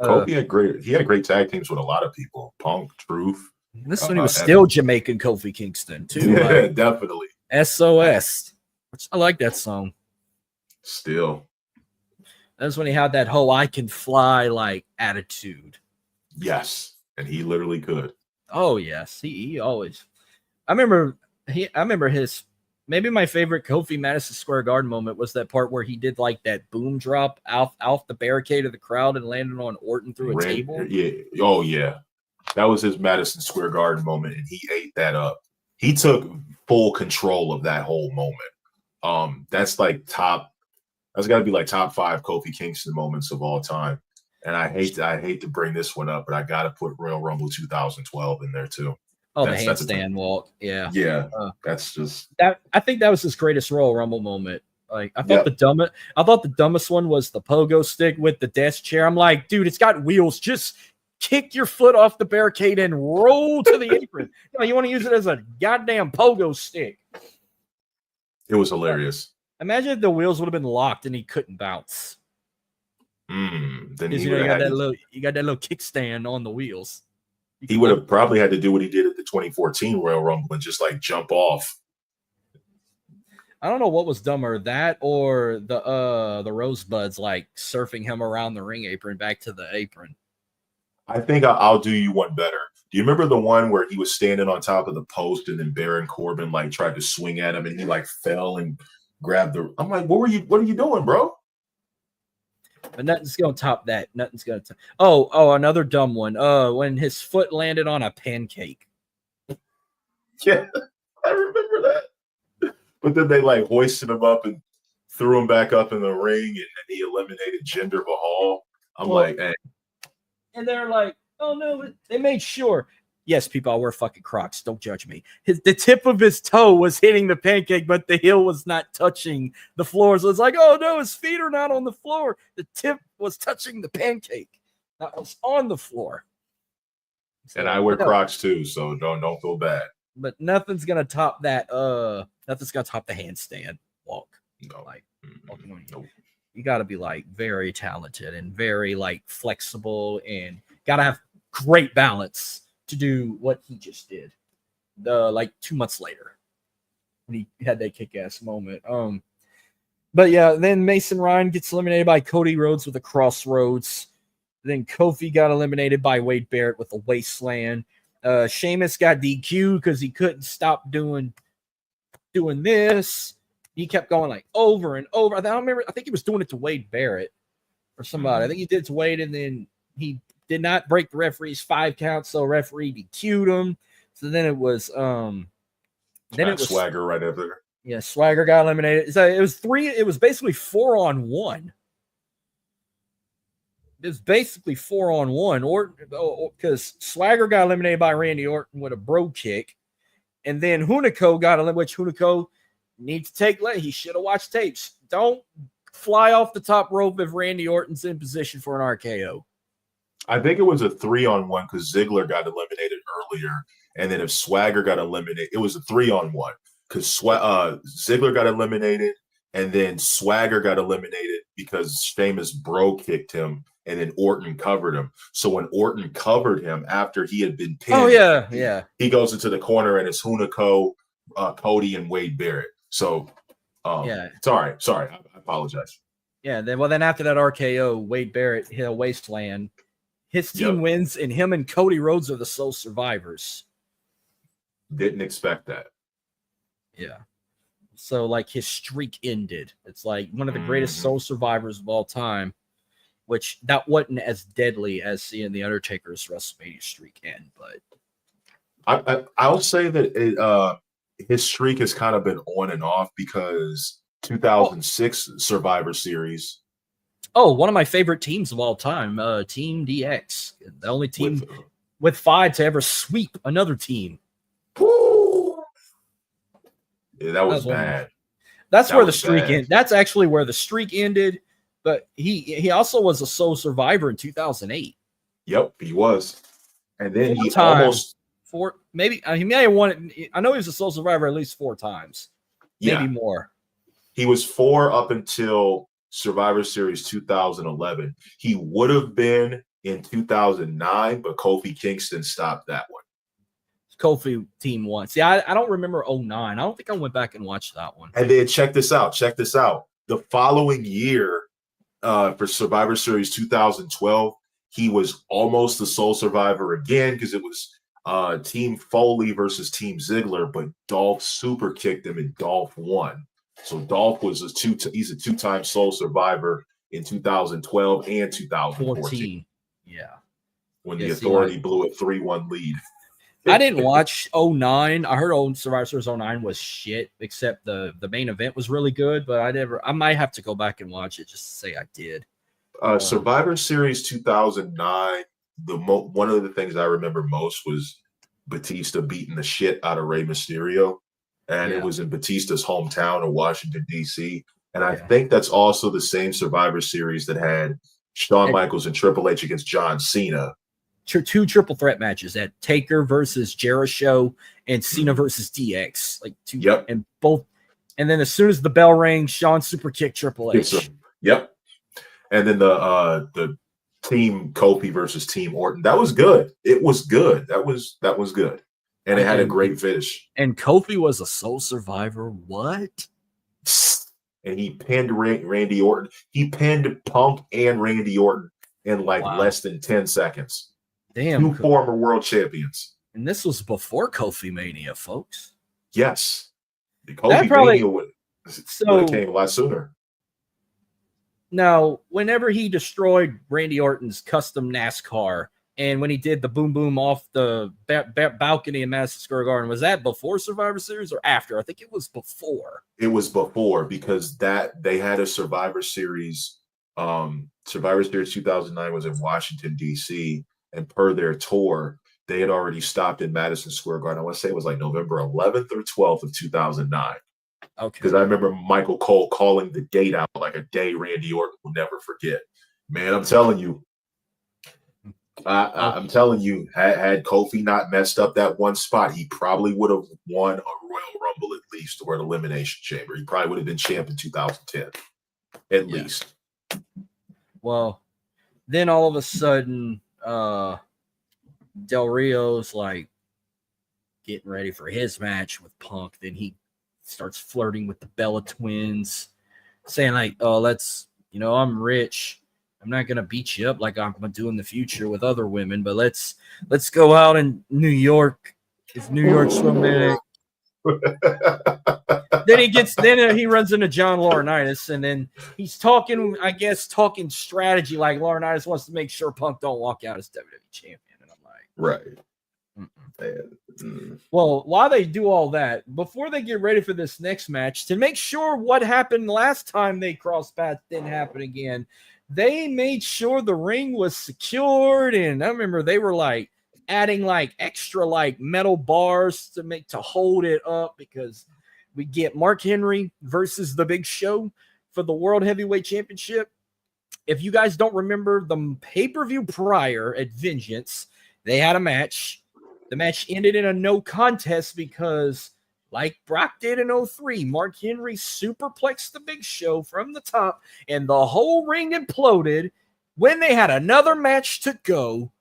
C: Kofi had great tag teams with a lot of people. Punk, Truth.
B: This one he was still Jamaican Kofi Kingston too.
C: Yeah,
B: Like,
C: definitely.
B: SOS. I like that song.
C: Still.
B: That's when he had that whole I can fly like attitude.
C: Yes. And he literally could.
B: Oh yes. He always. I remember his maybe my favorite Kofi Madison Square Garden moment was that part where he did like that boom drop off the barricade of the crowd and landed on Orton through a table.
C: Yeah. Oh yeah. That was his Madison Square Garden moment, and he ate that up. He took full control of that whole moment. That's like that's got to be like top 5 Kofi Kingston moments of all time. And I hate to bring this one up, but I got to put Royal Rumble 2012 in there too.
B: Oh, the handstand walk. Yeah.
C: Yeah. That's just
B: that. I think that was his greatest Royal Rumble moment. Like I thought the dumbest one was the pogo stick with the desk chair. I'm like, dude, it's got wheels. Just kick your foot off the barricade and roll to the apron. No, you want to use it as a goddamn pogo stick.
C: It was hilarious.
B: Imagine if the wheels would have been locked and he couldn't bounce.
C: Then
B: you got that little kickstand on the wheels.
C: He would have probably had to do what he did at the 2014 Royal Rumble and just like jump off.
B: I don't know what was dumber, that or the Rosebuds like surfing him around the ring apron back to the apron.
C: I think I'll do you one better. Do you remember the one where he was standing on top of the post and then Baron Corbin like tried to swing at him and he like fell and grabbed the? I'm like, what are you doing, bro?
B: But nothing's gonna top that. Nothing's gonna. Oh, another dumb one. When his foot landed on a pancake.
C: Yeah, I remember that. But then they like hoisted him up and threw him back up in the ring, and then he eliminated Jinder Mahal. I'm like, hey.
B: And they're like, oh no, they made sure. Yes, people, I wear fucking Crocs. Don't judge me. The tip of his toe was hitting the pancake, but the heel was not touching the floor. So it's like, oh no, his feet are not on the floor. The tip was touching the pancake that was on the floor. So,
C: and I wear Crocs too, so don't feel bad.
B: But nothing's gonna top that. Nothing's gonna top the handstand walk.
C: No,
B: like
C: no.
B: You got to be like very talented and very like flexible, and got to have great balance to do what he just did. Like 2 months later, when he had that kick-ass moment. But yeah, then Mason Ryan gets eliminated by Cody Rhodes with a crossroads. Then Kofi got eliminated by Wade Barrett with a wasteland. Sheamus got DQ because he couldn't stop doing this. He kept going like over and over. I think he was doing it to Wade Barrett or somebody. I think he did it to Wade, and then he did not break the referee's 5 count, so referee DQ'd him. So then it was
C: Swagger right up there.
B: Yeah, Swagger got eliminated. So it was basically 4-on-1. It was basically 4-on-1, or because Swagger got eliminated by Randy Orton with a bro kick, and then Hunico got eliminated, which Hunico needs to take. He should have watched tapes. Don't fly off the top rope if Randy Orton's in position for an RKO.
C: I think it was a 3-on-1 because Ziggler got eliminated earlier, and then if Swagger got eliminated, it was a 3-on-1 because Ziggler got eliminated, and then Swagger got eliminated because Sheamus bro kicked him, and then Orton covered him. So when Orton covered him after he had been pinned, he goes into the corner, and it's Hunico, Cody, and Wade Barrett. So sorry, I apologize.
B: Yeah, then after that RKO, Wade Barrett hit a wasteland. His team wins, and him and Cody Rhodes are the sole survivors.
C: Didn't expect that.
B: Yeah. So, like, his streak ended. It's like one of the greatest sole survivors of all time, which that wasn't as deadly as seeing The Undertaker's WrestleMania streak end. But
C: I'll say that his streak has kind of been on and off because 2006 Survivor Series.
B: Oh, one of my favorite teams of all time, Team DX. The only team with 5 to ever sweep another team.
C: Yeah, that was bad.
B: That's where the streak ended. That's actually where the streak ended. But he also was a sole survivor in 2008.
C: Yep, he was. And then he
B: he may have won it. I know he was a sole survivor at least 4 times. Maybe more.
C: He was 4 up until Survivor Series 2011. He would have been in 2009, but Kofi Kingston stopped that one.
B: Kofi team won. See, I don't remember 09. I don't think I went back and watched that one.
C: And then check this out. The following year, for Survivor Series 2012, he was almost the sole survivor again because it was Team Foley versus Team Ziggler, but Dolph super kicked him and Dolph won. So Dolph was he's a two-time sole survivor in 2012 and 2014.
B: Yeah.
C: When the Authority blew a 3-1 lead.
B: I didn't watch 09. I heard Survivor Series 09 was shit, except the main event was really good, but I might have to go back and watch it just to say I did.
C: Survivor Series 2009, one of the things I remember most was Batista beating the shit out of Rey Mysterio, and it was in Batista's hometown of Washington, D.C., and I think that's also the same Survivor Series that had Shawn Michaels and Triple H against John Cena.
B: Two triple threat matches at Taker versus Jericho and Cena versus DX. Like two, and both. And then as soon as the bell rang, Shawn super kicked Triple H.
C: Yep. And then the team Kofi versus Team Orton. That was good. It was good. That was good. And it had a great finish.
B: And Kofi was a sole survivor. What?
C: And he pinned Randy Orton. He pinned Punk and Randy Orton in less than 10 seconds.
B: Damn.
C: Two former world champions.
B: And this was before Kofi Mania, folks.
C: Yes. The Kofi Mania would have came a lot sooner.
B: Now, whenever he destroyed Randy Orton's custom NASCAR, and when he did the boom boom off the balcony in Madison Square Garden, was that before Survivor Series or after? I think it was before.
C: It was before because they had a Survivor Series. Survivor Series 2009 was in Washington, D.C., and per their tour, they had already stopped in Madison Square Garden. I want to say it was like November 11th or 12th of 2009.
B: Okay.
C: Because I remember Michael Cole calling the date out like a day Randy Orton will never forget. Man, I'm telling you. I'm telling you, had Kofi not messed up that one spot, he probably would have won a Royal Rumble at least, or an Elimination Chamber. He probably would have been champ in 2010, at least.
B: Well, then all of a sudden, Del Rio's like getting ready for his match with Punk. Then he starts flirting with the Bella Twins, saying like, "Oh, I'm rich. I'm not gonna beat you up like I'm gonna do in the future with other women, but let's go out in New York. It's New York Swim." Then he runs into John Laurinaitis, and then he's talking strategy. Like Laurinaitis wants to make sure Punk don't walk out as WWE champion, and I'm like,
C: right.
B: Well, while they do all that, before they get ready for this next match, to make sure what happened last time they crossed paths didn't happen again, they made sure the ring was secured. And I remember they were like adding like extra like metal bars to hold it up, because we get Mark Henry versus The Big Show for the World Heavyweight Championship. If you guys don't remember the pay-per-view prior at Vengeance, they had a match. The match ended in a no contest because, like Brock did in 03, Mark Henry superplexed The Big Show from the top, and the whole ring imploded when they had another match to go.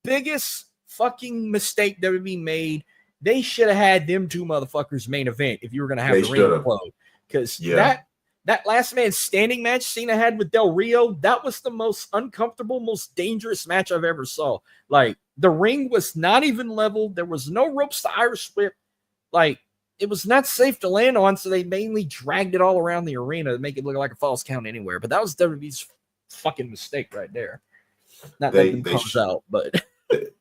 B: Biggest fucking mistake that would be made. They should have had them two motherfuckers main event if you were going to have the ring implode. Because that last man standing match Cena had with Del Rio, that was the most uncomfortable, most dangerous match I've ever saw. Like, the ring was not even level. There was no ropes to Irish whip. Like, it was not safe to land on, so they mainly dragged it all around the arena to make it look like a false count anywhere. But that was WWE's fucking mistake right there. Not letting them comes out, but...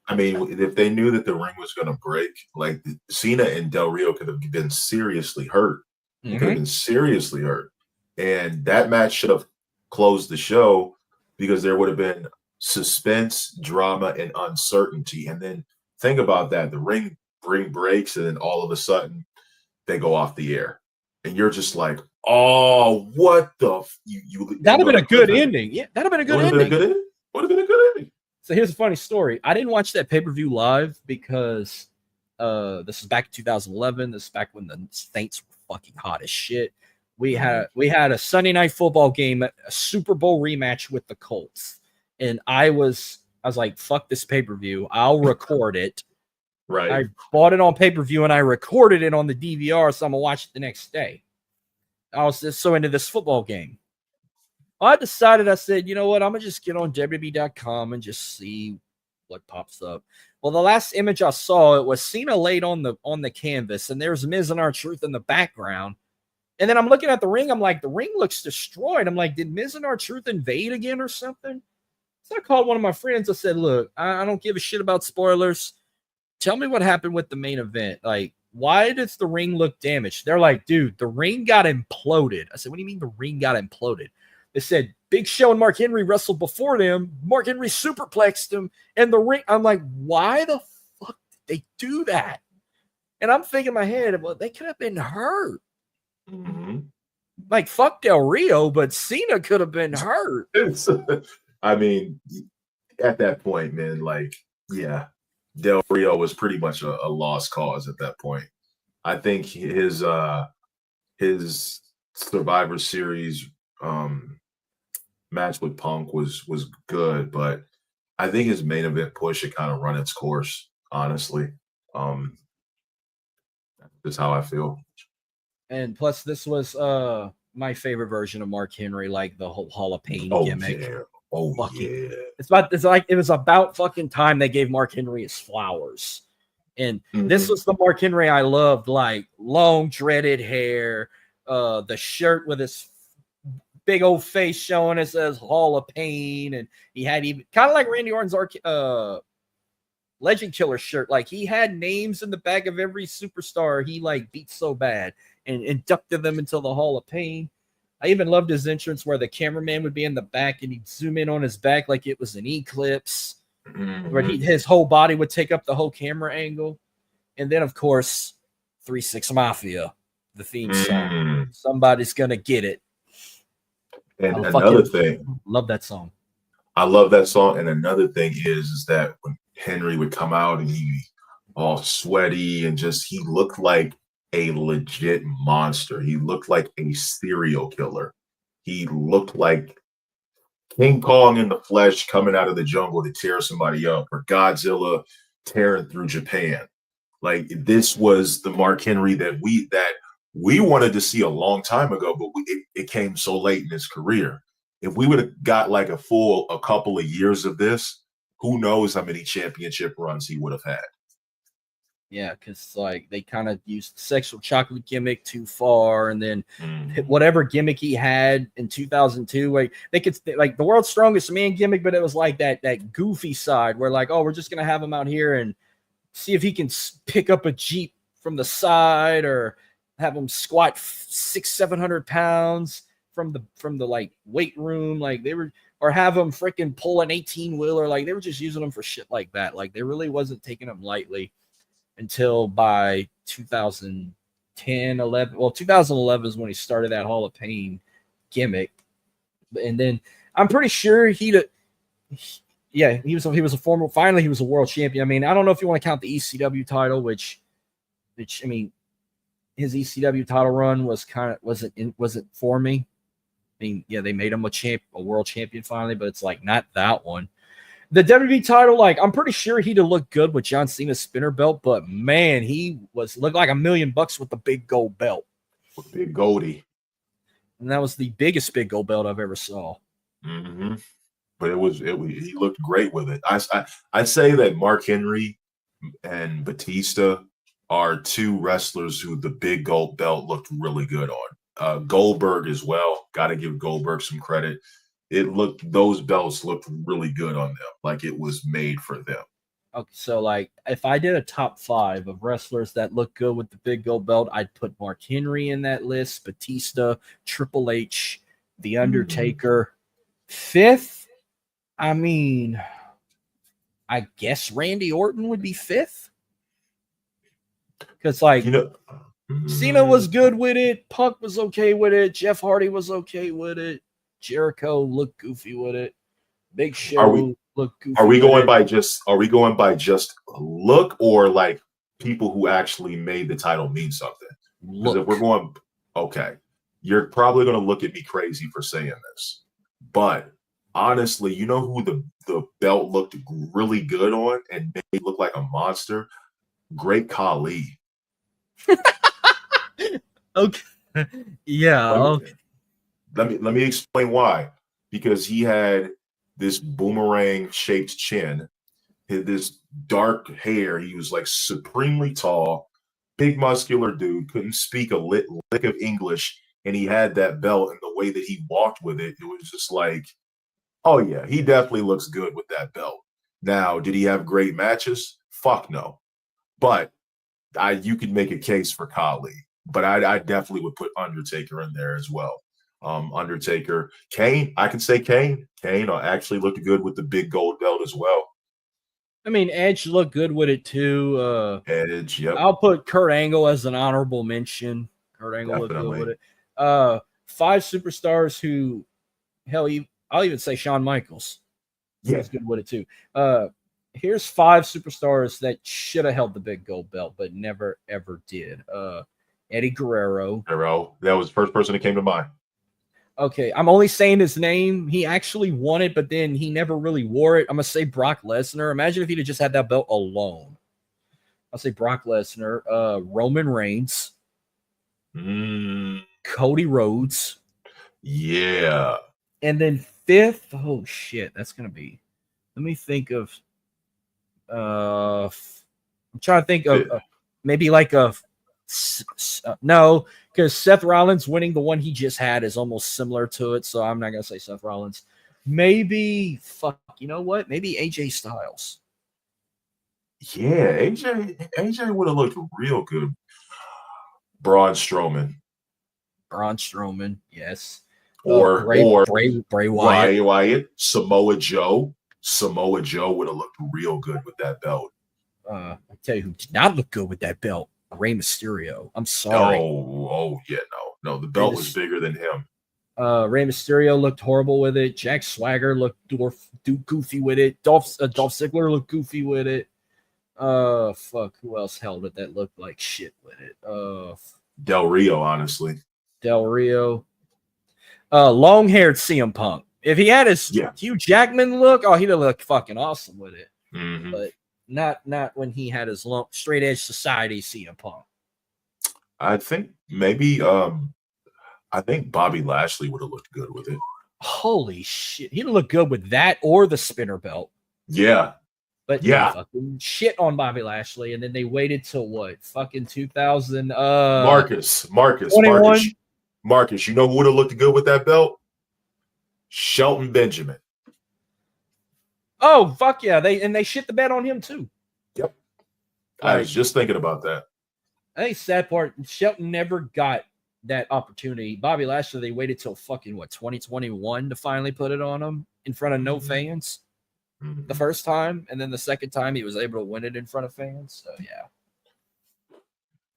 C: I mean, if they knew that the ring was going to break, like Cena and Del Rio could have been seriously hurt. Could have been seriously hurt. And that match should have closed the show, because there would have been suspense, drama, and uncertainty. And then think about that. The ring breaks, and then all of a sudden they go off the air. And you're just like, oh, what the
B: that'd have been a good ending. Yeah, that'd have been a good ending.
C: Would have been a good ending.
B: So here's a funny story. I didn't watch that pay-per-view live because this is back in 2011. This is back when the Saints were fucking hot as shit. We had a Sunday night football game, a Super Bowl rematch with the Colts. And I was I was like, fuck this pay-per-view. I'll record it.
C: Right.
B: I bought it on pay-per-view and I recorded it on the DVR, so I'm going to watch it the next day. I was just so into this football game. I decided, I said, you know what? I'm going to just get on WWE.com and just see what pops up. Well, the last image I saw, it was Cena laid on the canvas, and there's Miz and R-Truth in the background. And then I'm looking at the ring. I'm like, the ring looks destroyed. I'm like, did Miz and R-Truth invade again or something? So I called one of my friends. I said, look, I don't give a shit about spoilers. Tell me what happened with the main event. Like, why does the ring look damaged? They're like, dude, the ring got imploded. I said, what do you mean the ring got imploded? They said, Big Show and Mark Henry wrestled before them. Mark Henry superplexed him. And the ring, I'm like, why the fuck did they do that? And I'm thinking in my head, well, they could have been hurt.
C: Mm-hmm.
B: Like, fuck Del Rio, but Cena could have been hurt.
C: I mean, at that point, man, like, yeah, Del Rio was pretty much a lost cause at that point. I think his Survivor Series match with Punk was good, but I think his main event push had kind of run its course, honestly. That's how I feel.
B: And plus, this was my favorite version of Mark Henry, like the whole Hall of Pain gimmick.
C: Yeah. Oh,
B: fucking,
C: yeah.
B: It was about fucking time they gave Mark Henry his flowers. And this was the Mark Henry I loved, like long dreaded hair, the shirt with his big old face showing. It says Hall of Pain, and he had even kind of like Randy Orton's Legend Killer shirt. Like, he had names in the back of every superstar he like beat so bad and inducted them into the Hall of Pain. I even loved his entrance where the cameraman would be in the back and he'd zoom in on his back like it was an eclipse, where his whole body would take up the whole camera angle. And then, of course, 3-6 Mafia, the theme song. Somebody's gonna get it.
C: And another thing,
B: love that song.
C: I love that song. And another thing is that when Henry would come out and he all sweaty and just, he looked like a legit monster. He looked like a serial killer. He looked like King Kong in the flesh coming out of the jungle to tear somebody up, or Godzilla tearing through Japan. Like, this was the Mark Henry that we wanted to see a long time ago, but it came so late in his career. If we would have got like a couple of years of this, who knows how many championship runs he would have had.
B: Yeah, because like they kind of used the sexual chocolate gimmick too far, and then whatever gimmick he had in 2002, like they could like the World's Strongest Man gimmick, but it was like that goofy side where like, oh, we're just gonna have him out here and see if he can pick up a Jeep from the side, or have him squat 600-700 pounds from the like weight room, like they were, or have him freaking pull an 18-wheeler. Like, they were just using him for shit like that. Like, they really wasn't taking him lightly. Until by 2010, 11. Well, 2011 is when he started that Hall of Pain gimmick. And then I'm pretty sure he was a former, finally he was a world champion. I mean, I don't know if you want to count the ECW title, which I mean, his ECW title run wasn't for me. I mean, yeah, they made him a world champion finally, but it's like not that one. The WWE title, like, I'm pretty sure he'd have looked good with John Cena's spinner belt, but man, he looked like $1 million with the big gold belt.
C: With Big Goldie.
B: And that was the biggest big gold belt I've ever saw.
C: Mm-hmm. But he looked great with it. I'd say that Mark Henry and Batista are two wrestlers who the big gold belt looked really good on. Goldberg as well. Got to give Goldberg some credit. Those belts looked really good on them, like it was made for them.
B: Okay, so like if I did a top 5 of wrestlers that look good with the big gold belt, I'd put Mark Henry in that list, Batista, Triple H, The Undertaker. 5th, I mean, I guess Randy Orton would be 5th. Because like, Cena was good with it, Punk was okay with it, Jeff Hardy was okay with it, Jericho looked goofy with it. Big Show looked goofy. Are we going by
C: just look, or like people who actually made the title mean something? Because if we're going, okay, you're probably going to look at me crazy for saying this, but honestly, you know who the belt looked really good on and made it look like a monster? Great Khali.
B: Okay. Yeah.
C: Let me,
B: Okay.
C: let me explain why. Because he had this boomerang shaped chin, this dark hair. He was like supremely tall, big muscular dude, couldn't speak a lick of English, and he had that belt, and the way that he walked with it, it was just like, oh yeah, he definitely looks good with that belt. Now, did he have great matches? Fuck no. But you could make a case for Khali, but I definitely would put Undertaker in there as well. Undertaker, Kane, I can say Kane. Kane actually looked good with the big gold belt as well.
B: I mean, Edge looked good with it too.
C: Edge, yep,
B: I'll put Kurt Angle as an honorable mention. Kurt Angle looked good with
C: definitely.
B: it. 5 superstars who, hell, I'll even say Shawn Michaels
C: Yeah,
B: was good with it too. Here's 5 superstars that should have held the big gold belt, but never ever did. Eddie Guerrero.
C: Hero. That was the first person that came to mind.
B: Okay, I'm only saying his name. He actually won it, but then he never really wore it. I'm gonna say Brock Lesnar. Imagine if he'd have just had that belt alone. I'll say Brock Lesnar, Roman Reigns, Cody Rhodes,
C: Yeah.
B: and then 5th. Oh shit, that's gonna be. Let me think of. I'm trying to think of maybe like no, because Seth Rollins winning the one he just had is almost similar to it. So I'm not gonna say Seth Rollins. Maybe you know what? Maybe AJ Styles.
C: Yeah, AJ would have looked real good. Braun Strowman.
B: Braun Strowman, yes.
C: Or
B: Bray Wyatt.
C: Wyatt, Samoa Joe. Samoa Joe would have looked real good with that belt.
B: I tell you who did not look good with that belt. Rey Mysterio. I'm sorry.
C: Oh yeah, no. The belt was bigger than him.
B: Rey Mysterio looked horrible with it. Jack Swagger looked goofy with it. Dolph Ziggler looked goofy with it. Who else held it that looked like shit with it?
C: Del Rio, honestly.
B: Del Rio. Long-haired CM Punk. If he had his Hugh Jackman look, oh, he'd have looked fucking awesome with it.
C: Mm-hmm.
B: But not when he had his long straight edge society CM Punk.
C: I think maybe I think Bobby Lashley would have looked good with it.
B: Holy shit. He'd look good with that or the spinner belt.
C: Yeah.
B: But yeah, fucking shit on Bobby Lashley, and then they waited till what? Fucking 2000.
C: Marcus.
B: 21?
C: Marcus, you know who would have looked good with that belt? Shelton Benjamin.
B: Oh, fuck yeah. They shit the bed on him too.
C: Yep. I was just thinking about that.
B: I think sad part, Shelton never got that opportunity. Bobby Lashley, they waited till fucking 2021 to finally put it on him in front of no fans. The first time, and then the second time he was able to win it in front of fans. So yeah.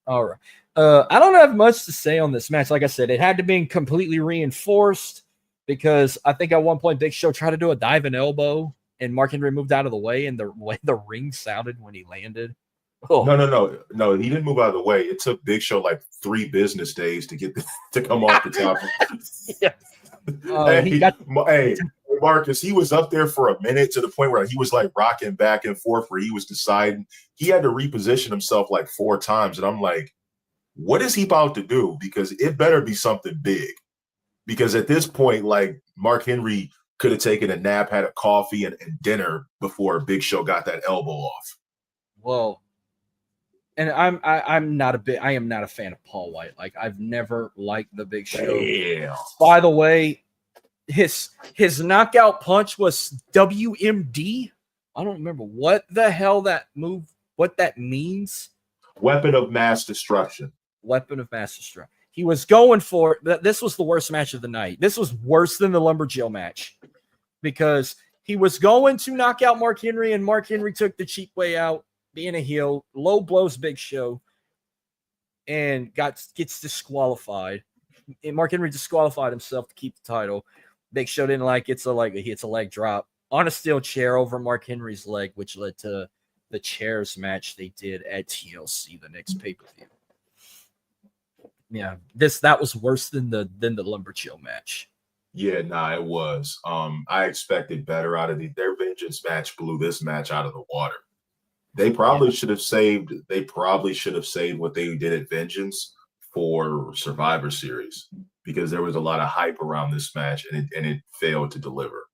B: All right. I don't have much to say on this match. Like I said, it had to be completely reinforced because I think at one point Big Show tried to do a diving elbow and Mark Henry moved out of the way, and the way the ring sounded when he landed.
C: Oh. No. He didn't move out of the way. It took Big Show like 3 business days to get to come off the top. Hey, Marcus, he was up there for a minute to the point where he was like rocking back and forth where he was deciding. He had to reposition himself like 4 times. And I'm like, what is he about to do? Because it better be something big. Because at this point, like Mark Henry could have taken a nap, had a coffee and dinner before Big Show got that elbow off.
B: Well, and I am not a fan of Paul White. Like I've never liked the Big Show.
C: Damn.
B: By the way, his knockout punch was WMD. I don't remember what the hell that means.
C: Weapon of mass destruction.
B: Weapon of mass destruction. He was going for it. This was the worst match of the night. This was worse than the Lumberjill match because he was going to knock out Mark Henry, and Mark Henry took the cheap way out, being a heel, low blows Big Show, and gets disqualified. And Mark Henry disqualified himself to keep the title. Big Show didn't like it, so he hits a leg drop on a steel chair over Mark Henry's leg, which led to the chairs match they did at TLC, the next pay-per-view. Yeah, that was worse than the Lumberjill match.
C: Yeah, nah, it was. I expected better out of their Vengeance match blew this match out of the water. They probably
B: Yeah.
C: should have saved. They probably should have saved what they did at Vengeance for Survivor Series because there was a lot of hype around this match and it failed to deliver.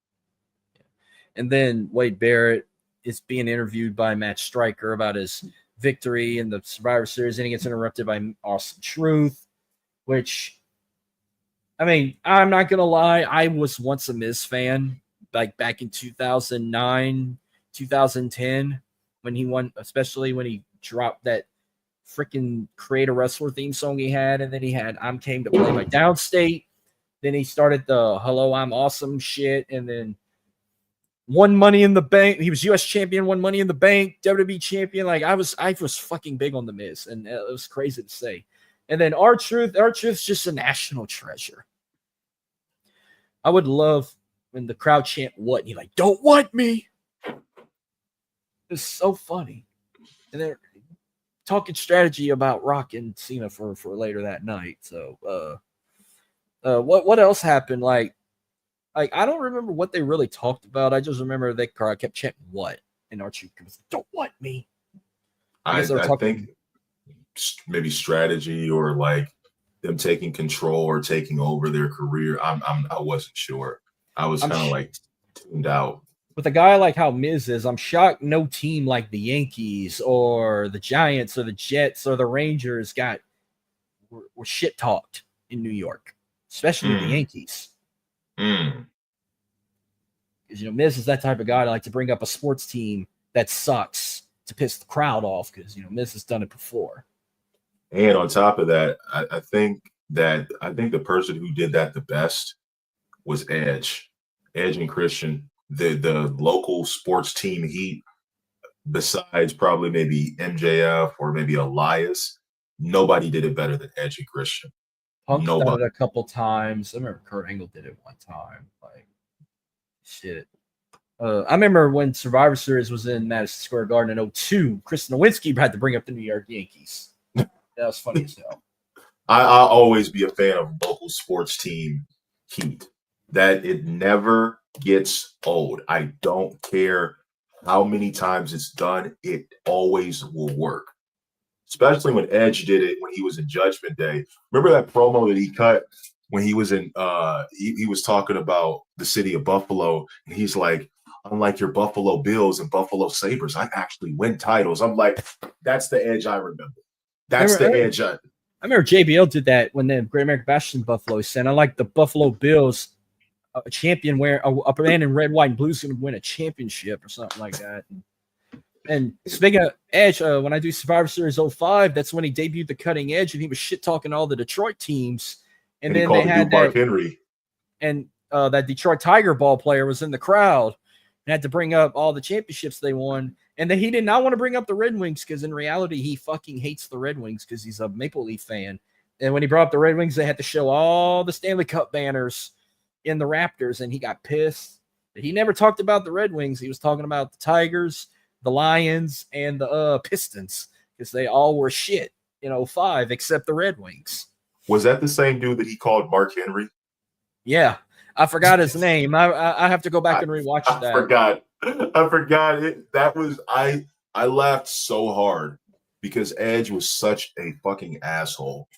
B: And then Wade Barrett is being interviewed by Matt Stryker about his victory in the Survivor Series, and he gets interrupted by Austin Truth, which, I mean, I'm not going to lie. I was once a Miz fan, like back in 2009, 2010, when he won, especially when he dropped that freaking Create a Wrestler theme song he had, and then he had I'm Came to Play My Downstate. Then he started the Hello, I'm Awesome shit, and then won Money in the Bank. He was U.S. champion, won Money in the Bank, WWE champion. Like I was fucking big on the Miz, and it was crazy to say. And then R-Truth's just a national treasure. I would love when the crowd chant "What?" and he like, "Don't want me." It's so funny, and they're talking strategy about Rock and Cena for later that night. So, what else happened? Like I don't remember what they really talked about. I just remember they kept chanting "What?" and R-Truth was like, "Don't want me." I guess they were talking.
C: think maybe strategy or like them taking control or taking over their career. I wasn't sure. I was kind of like tuned out.
B: With a guy like how Miz is, I'm shocked no team like the Yankees or the Giants or the Jets or the Rangers were shit talked in New York, especially the Yankees.
C: Mm.
B: Because Miz is that type of guy to like to bring up a sports team that sucks to piss the crowd off because Miz has done it before.
C: And on top of that, I think the person who did that the best was Edge and Christian. The local sports team heat, besides probably maybe MJF or maybe Elias, nobody did it better than Edge and Christian.
B: Punk's done it a couple times. I remember Kurt Angle did it one time. Like, shit. I remember when Survivor Series was in Madison Square Garden in 2002, Chris Nowinski had to bring up the New York Yankees. That was funny as hell.
C: I'll always be a fan of local sports team heat. That it never gets old. I don't care how many times it's done, it always will work. Especially when Edge did it when he was in Judgment Day. Remember that promo that he cut when he was in he was talking about the city of Buffalo, and he's like, unlike your Buffalo Bills and Buffalo Sabres, I actually win titles. I'm like, that's the Edge I remember. That's the Edge I
B: remember JBL did that when the Great American Bash in Buffalo. He said, unlike the Buffalo Bills, a champion where a man in red, white, and blue is going to win a championship or something like that. And speaking of Edge, when I do Survivor Series 05, that's when he debuted the Cutting Edge, and he was shit talking all the Detroit teams. And then they had
C: Mark Henry,
B: and that Detroit Tiger ball player was in the crowd and had to bring up all the championships they won. And then he did not want to bring up the Red Wings because in reality he fucking hates the Red Wings because he's a Maple Leaf fan. And when he brought up the Red Wings, they had to show all the Stanley Cup banners in the Raptors, and he got pissed. But he never talked about the Red Wings. He was talking about the Tigers, the Lions, and the Pistons because they all were shit in 05 except the Red Wings.
C: Was that the same dude that he called Mark Henry?
B: Yeah. I forgot his name. I have to go back and rewatch that.
C: I forgot it. That was I laughed so hard because Edge was such a fucking asshole.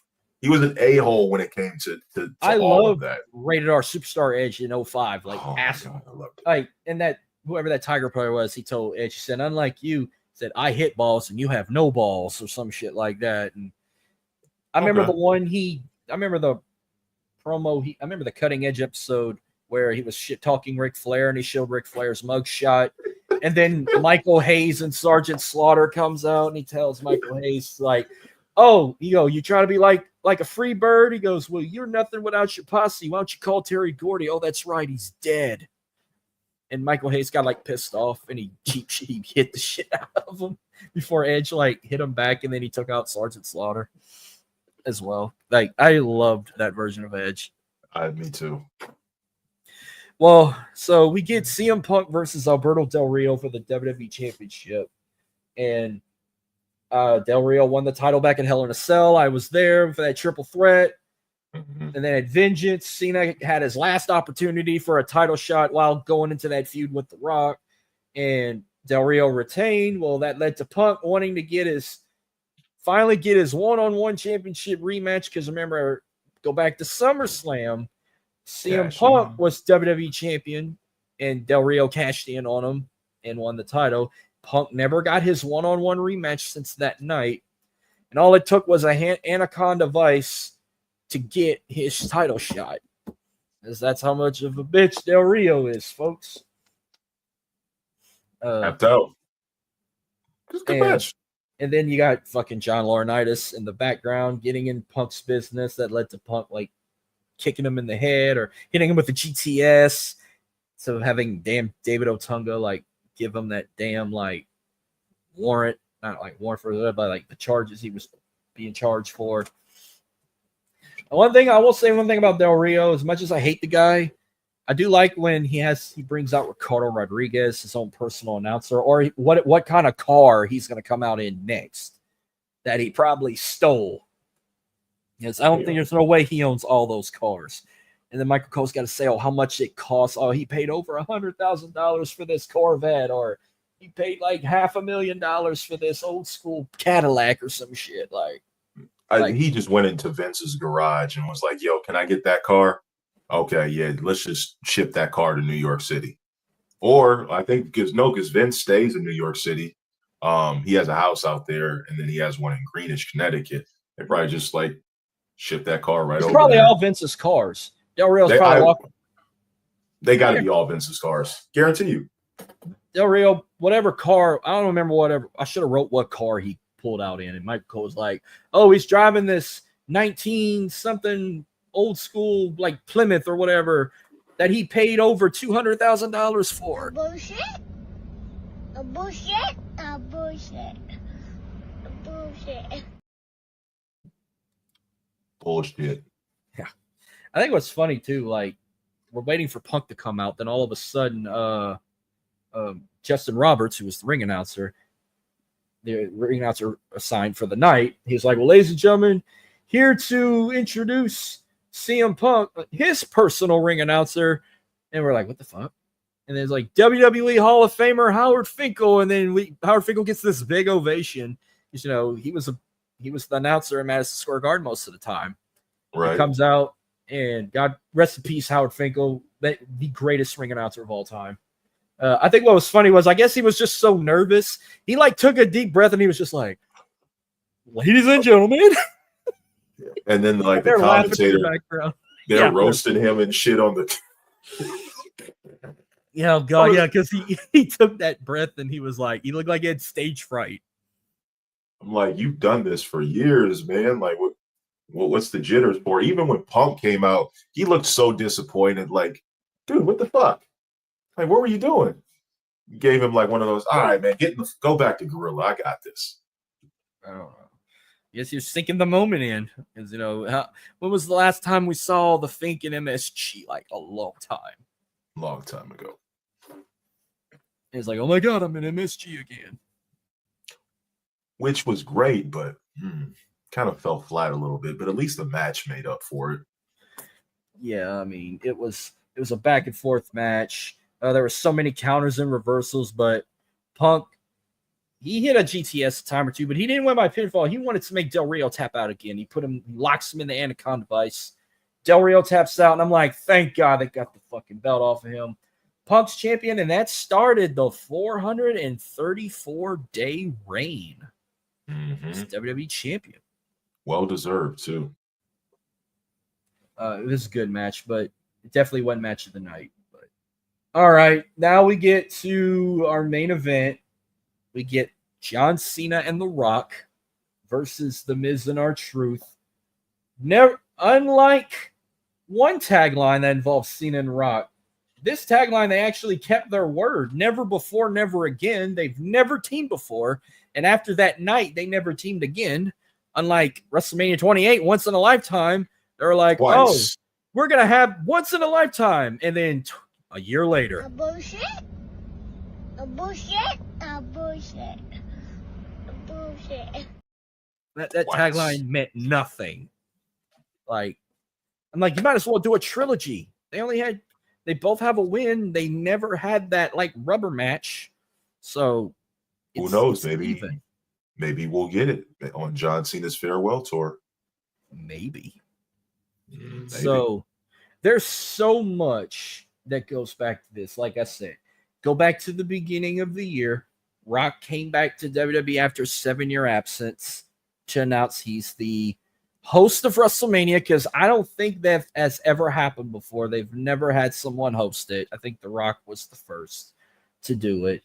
C: He was an a-hole when it came to
B: I
C: all of that.
B: Rated R Superstar Edge in 05. Like, asshole.
C: I loved it.
B: Like, and that whoever that Tiger player was, he told Edge, he said, unlike you, said, I hit balls and you have no balls or some shit like that. And I remember I remember the promo, I remember the Cutting Edge episode where he was shit talking Ric Flair and he showed Ric Flair's mugshot. And then Michael Hayes and Sergeant Slaughter comes out and he tells Michael Hayes, like, oh, you try to be like a free bird? He goes, well, you're nothing without your posse. Why don't you call Terry Gordy? Oh, that's right. He's dead. And Michael Hayes got like pissed off and he hit the shit out of him before Edge like hit him back. And then he took out Sergeant Slaughter as well. Like, I loved that version of Edge.
C: Me too.
B: Well, so we get CM Punk versus Alberto Del Rio for the WWE Championship. And Del Rio won the title back in Hell in a Cell. I was there for that triple threat. And then at Vengeance, Cena had his last opportunity for a title shot while going into that feud with The Rock. And Del Rio retained. Well, that led to Punk wanting to finally get his one-on-one championship rematch. Because remember, go back to SummerSlam, CM Punk was WWE champion, and Del Rio cashed in on him and won the title. Punk never got his one-on-one rematch since that night. And all it took was a Anaconda Vice to get his title shot. Because that's how much of a bitch Del Rio is, folks.
C: Tapped out. Just good match.
B: And then you got fucking John Laurinaitis in the background getting in Punk's business that led to Punk like kicking him in the head or hitting him with the GTS. So having damn David Otunga like give him that damn like warrant, not like warrant for that, but like the charges he was being charged for. One thing about Del Rio, as much as I hate the guy, I do like when he brings out Ricardo Rodriguez, his own personal announcer, or what kind of car he's going to come out in next that he probably stole. Yes, I don't think there's no way he owns all those cars. And then Michael Cole's got to say, how much it costs. Oh, he paid over $100,000 for this Corvette, or he paid like $500,000 for this old school Cadillac or some shit.
C: He just went into Vince's garage and was like, yo, can I get that car? Okay, yeah, let's just ship that car to New York City. Or I think because Vince stays in New York City. He has a house out there, and then he has one in Greenwich, Connecticut. They probably just like ship that car right over. It's
B: probably
C: there.
B: All Vince's cars. Del Rio's probably walking.
C: They got to be all Vince's cars, guarantee you.
B: Del Rio, whatever car, I don't remember whatever. I should have wrote what car he pulled out in, and Michael Cole was like, "Oh, he's driving this 19-something old school like Plymouth or whatever that he paid over $200,000 for."
D: Bullshit. A bullshit. A bullshit. A bullshit.
C: Bullshit.
B: Yeah, I think what's funny too, like we're waiting for Punk to come out, then all of a sudden, Justin Roberts, who was the ring announcer assigned for the night, he's like, "Well, ladies and gentlemen, here to introduce CM Punk, his personal ring announcer." And we're like, what the fuck? And then it's like WWE Hall of Famer Howard Finkel, and then Howard Finkel gets this big ovation. You know, he was the announcer in Madison Square Garden most of the time. Right. He comes out, and God rest in peace, Howard Finkel, the greatest ring announcer of all time. I think what was funny was, I guess he was just so nervous. He like took a deep breath and he was just like, "Ladies and gentlemen."
C: And then like the commentator, they're roasting him and shit on the.
B: Yeah, God, yeah, because he took that breath and he was like, he looked like he had stage fright.
C: I'm like, you've done this for years, man. Like, what's the jitters for? Even when Punk came out, he looked so disappointed. Like, dude, what the fuck? Like, what were you doing? You gave him like one of those. All right, man, go back to Gorilla. I got this.
B: I don't know. Yes, you're sinking the moment in. Because, you know, when was the last time we saw the Fink in MSG? Like a long time.
C: Long time ago.
B: It's like, oh my God, I'm in MSG again.
C: Which was great, but kind of fell flat a little bit. But at least the match made up for it.
B: Yeah, I mean, it was a back and forth match. There were so many counters and reversals, but Punk, he hit a GTS a time or two, but he didn't win by pinfall. He wanted to make Del Rio tap out again. He locks him in the Anaconda Vice. Del Rio taps out, and I'm like, thank God they got the fucking belt off of him. Punk's champion, and that started the 434-day reign. He's WWE champion.
C: Well deserved, too.
B: It was a good match, but it definitely wasn't match of the night. But all right, now we get to our main event. We get John Cena and The Rock versus The Miz and R-Truth. Unlike one tagline that involves Cena and Rock, this tagline, they actually kept their word. Never before, never again. They've never teamed before. And after that night, they never teamed again. Unlike WrestleMania 28, once in a lifetime, they were like, twice. Oh, we're going to have once in a lifetime. And then a year later.
D: A bullshit. A bullshit. A bullshit. A bullshit.
B: That tagline meant nothing. Like, I'm like, you might as well do a trilogy. They both have a win. They never had that like rubber match. So
C: Who knows?
B: it's
C: Maybe
B: even.
C: maybe we'll get it on John Cena's farewell tour.
B: Maybe.
C: Maybe.
B: So there's so much that goes back to this. Like I said, go back to the beginning of the year. Rock came back to WWE after a 7-year absence to announce he's the host of WrestleMania, because I don't think that has ever happened before. They've never had someone host it. I think The Rock was the first to do it.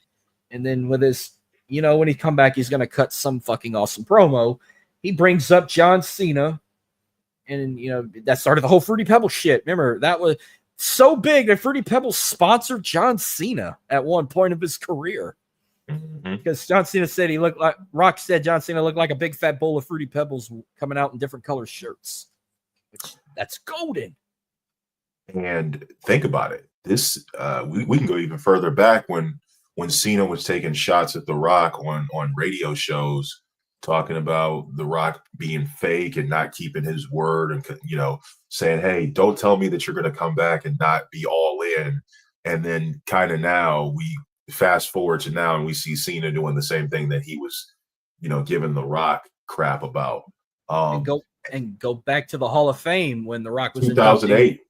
B: And then with his, when he come back, he's going to cut some fucking awesome promo. He brings up John Cena. And, that started the whole Fruity Pebbles shit. Remember, that was so big that Fruity Pebbles sponsored John Cena at one point of his career. Because John Cena said Rock said John Cena looked like a big fat bowl of Fruity Pebbles coming out in different color shirts. That's golden.
C: And think about it. This we can go even further back when Cena was taking shots at The Rock on radio shows, talking about The Rock being fake and not keeping his word, and saying, "Hey, don't tell me that you're going to come back and not be all in." And then kind of now we fast forward to now and we see Cena doing the same thing that he was, giving The Rock crap about.
B: And go back to the Hall of Fame when The Rock was
C: 2008.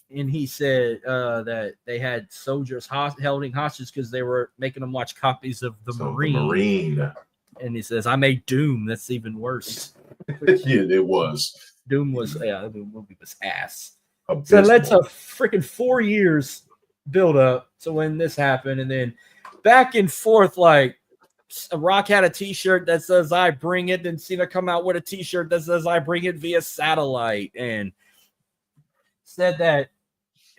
B: And he said that they had soldiers holding hostage because they were making them watch copies of The Marine. And he says, "I made Doom. That's even worse."
C: Yeah, it was.
B: Doom was, the movie was ass.
C: Abysmal.
B: So that's a freaking 4 years build up to when this happened. And then back and forth, like Rock had a t-shirt that says "I bring it," then Cena come out with a t-shirt that says "I bring it" via satellite, and said that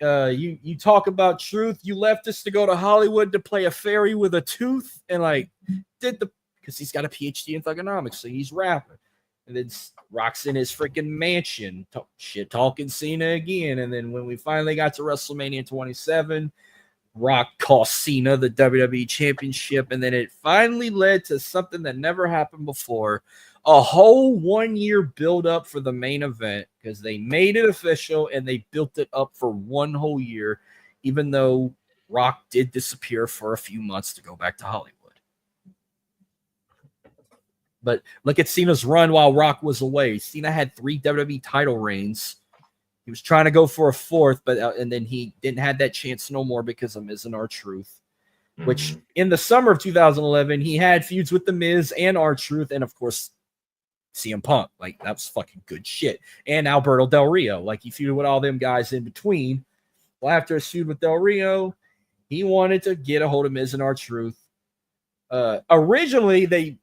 B: you talk about truth. You left us to go to Hollywood to play a fairy with a tooth, and because he's got a PhD in thugonomics, so he's rapping. And then Rock's in his freaking mansion, talking Cena again. And then when we finally got to WrestleMania 27, Rock cost Cena the WWE Championship. And then it finally led to something that never happened before, a whole 1 year build up for the main event, because they made it official and they built it up for 1 whole year, even though Rock did disappear for a few months to go back to Hollywood. But look at Cena's run while Rock was away. Cena had 3 WWE title reigns. He was trying to go for a 4th, and then he didn't have that chance no more because of Miz and R-Truth. Which in the summer of 2011, he had feuds with the Miz and R-Truth, and of course CM Punk. Like, that was fucking good shit. And Alberto Del Rio. Like, he feuded with all them guys in between. Well, after his feud with Del Rio, he wanted to get a hold of Miz and R-Truth. Originally,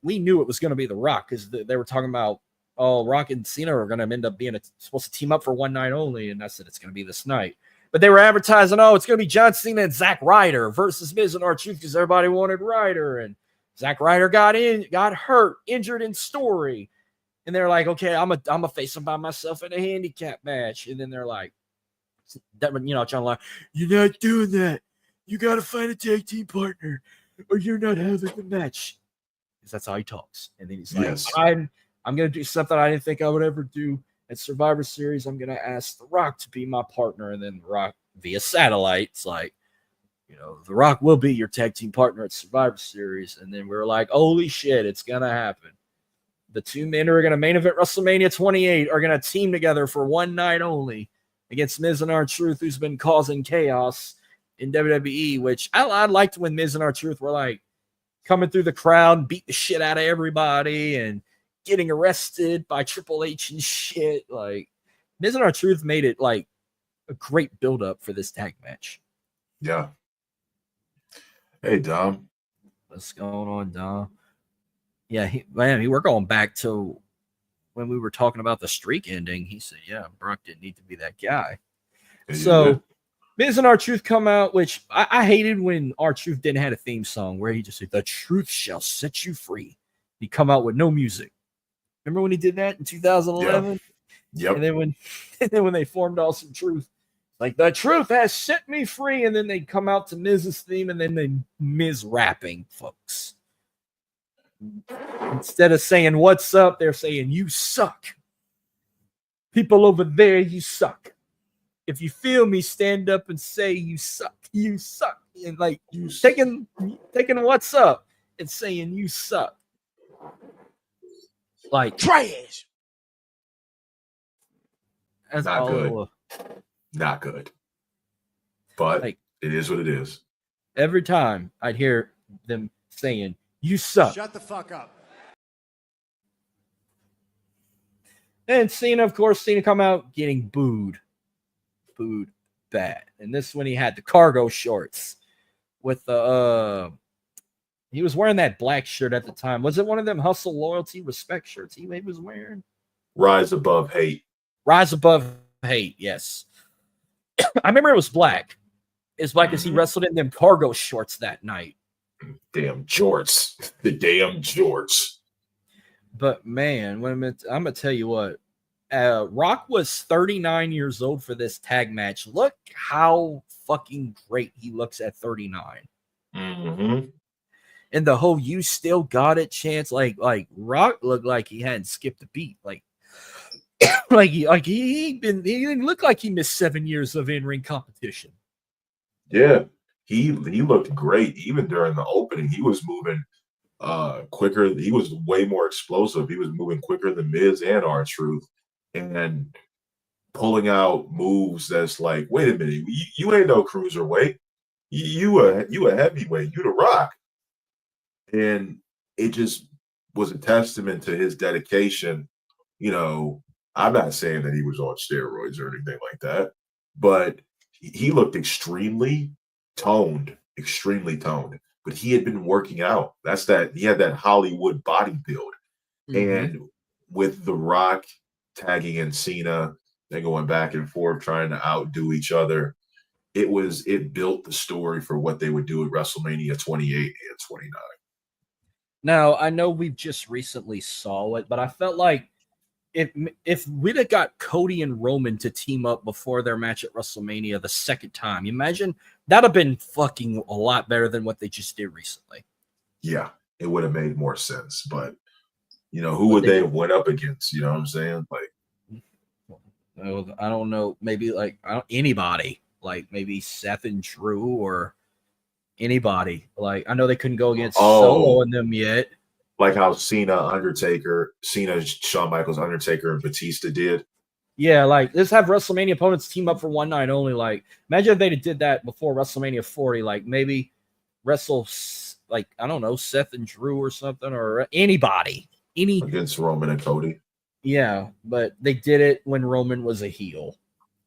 B: we knew it was going to be The Rock, because they were talking about, Rock and Cena are going to end up being supposed to team up for one night only. And I said, it's going to be this night. But they were advertising, it's going to be John Cena and Zack Ryder versus Miz and R-Truth, because everybody wanted Ryder. And Zack Ryder got hurt, injured in story. And they're like, okay, I'm a face him by myself in a handicap match. And then they're like, John like, "You're not doing that. You got to find a tag team partner, or you're not having the match." Because that's how he talks. And then he's like,
C: Yes.
B: I'm going to do something I didn't think I would ever do at Survivor Series. I'm going to ask The Rock to be my partner. And then The Rock via satellite, it's like, The Rock will be your tag team partner at Survivor Series. And then we were like, holy shit, it's going to happen. The 2 men who are going to main event WrestleMania 28 are going to team together for one night only against Miz and R-Truth, who's been causing chaos in WWE, which I liked when Miz and R-Truth were like coming through the crowd, beat the shit out of everybody, and getting arrested by Triple H and shit. Like, Miz and R-Truth made it like a great build-up for this tag match.
C: Yeah. Hey, Dom.
B: What's going on, Dom? Yeah, we're going back to when we were talking about the streak ending. He said, yeah, Brock didn't need to be that guy.
C: Yeah,
B: So Miz and R-Truth come out, which I hated when R-Truth didn't have a theme song where he just said, "The truth shall set you free." He come out with no music. Remember when he did that in 2011?
C: Yep.
B: And then when they formed Awesome Truth, like, "The truth has set me free," and then they come out to Miz's theme, and then they Miz rapping, folks. Instead of saying "what's up," they're saying "you suck." People over there, you suck. If you feel me, stand up and say you suck. You suck. And like taking what's up and saying you suck. Like
E: Trash.
B: that's
C: Not
B: all
C: good.
B: it was.
C: Not good. But
B: Like
C: it is what it is.
B: every time I'd hear them saying, you suck.
F: Shut the fuck up.
B: And Cena, of course, come out getting booed. Booed bad. And this one he had the cargo shorts with the he was wearing that black shirt at the time. Was it one of them hustle, loyalty, respect shirts he was wearing?
C: Rise above hate.
B: Rise above hate, yes. I remember it was black. As black as he wrestled in them cargo shorts that night.
C: Damn jorts. The damn jorts.
B: But man, I'm gonna tell you what. Rock was 39 years old for this tag match. Look how fucking great he looks at 39.
C: Mm-hmm.
B: And the whole "you still got it" chance, like Rock looked like he hadn't skipped a beat, like he didn't look like he missed 7 years of in-ring competition.
C: Yeah, he looked great even during the opening. He was moving quicker. He was way more explosive. He was moving quicker than Miz and R-Truth, and pulling out moves that's like, wait a minute, you ain't no cruiserweight. You a heavyweight. You the Rock. And it just was a testament to his dedication. You know, I'm not saying that he was on steroids or anything like that, but he looked extremely toned. But he had been working out. He had that Hollywood body build. And with The Rock tagging in Cena, they're going back and forth trying to outdo each other. It built the story for what they would do at WrestleMania 28 and 29.
B: Now, I know we've just recently saw it, but I felt like if we'd have got Cody and Roman to team up before their match at WrestleMania the second time, imagine that'd have been fucking a lot better than what they just did recently.
C: Yeah, it would have made more sense. But, who would they have went up against? You know what I'm saying? Like,
B: I don't know. Maybe anybody, like maybe Seth and Drew or anybody. Like, I know they couldn't go against Solo and them yet.
C: Like how Cena, Shawn Michaels, Undertaker, and Batista did.
B: Yeah, like let's have WrestleMania opponents team up for one night only. Like, imagine if they did that before WrestleMania 40. Like, maybe wrestle, like, I don't know, Seth and Drew or something, or anybody.
C: Against Roman and Cody.
B: Yeah, but they did it when Roman was a heel.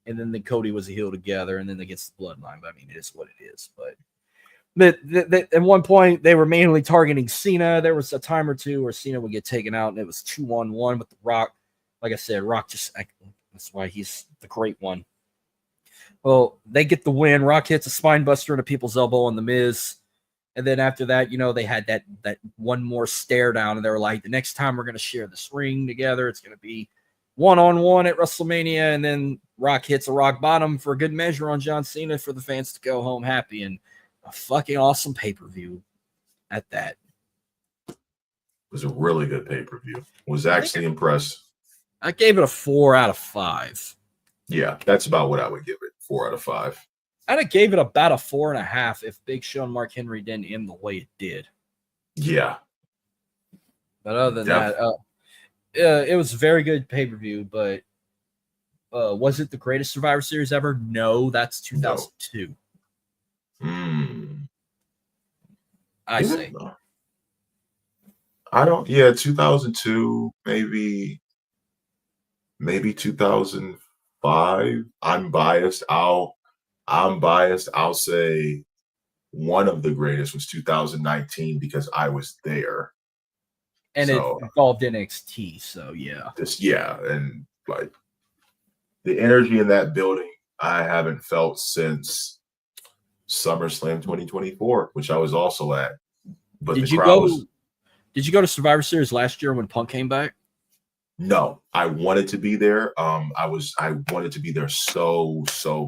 B: And then Cody was a heel together, and then against the Bloodline. But I mean, it is what it is. But at one point, they were mainly targeting Cena. There was a time or two where Cena would get taken out, and it was 2-on-1 with The Rock. Like I said, Rock that's why he's the great one. Well, they get the win. Rock hits a spine buster into people's elbow on The Miz. And then after that, they had that one more stare down, and they were like, the next time we're going to share this ring together, it's going to be 1-on-1 at WrestleMania. And then Rock hits a rock bottom for a good measure on John Cena for the fans to go home happy. And a fucking awesome pay-per-view at that.
C: It was a really good pay-per-view. Was actually impressed.
B: I gave it a 4 out of 5.
C: Yeah, that's about what I would give it. 4 out of 5.
B: I'd have gave it about a 4.5 if Big Show and Mark Henry didn't end the way it did.
C: Yeah.
B: But other than that, it was a very good pay-per-view, but was it the greatest Survivor Series ever? No, that's 2002. I say.
C: I don't. Yeah, 2002, maybe 2005. I'm biased. I'll say one of the greatest was 2019 because I was there.
B: And it involved NXT, so yeah.
C: And like the energy in that building, I haven't felt since SummerSlam 2024, which I was also at. But
B: did you go to Survivor Series last year when Punk came back?
C: No, I wanted to be there. I wanted to be there so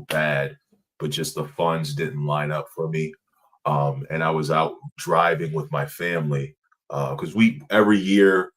C: bad, but just the funds didn't line up for me. And I was out driving with my family because every year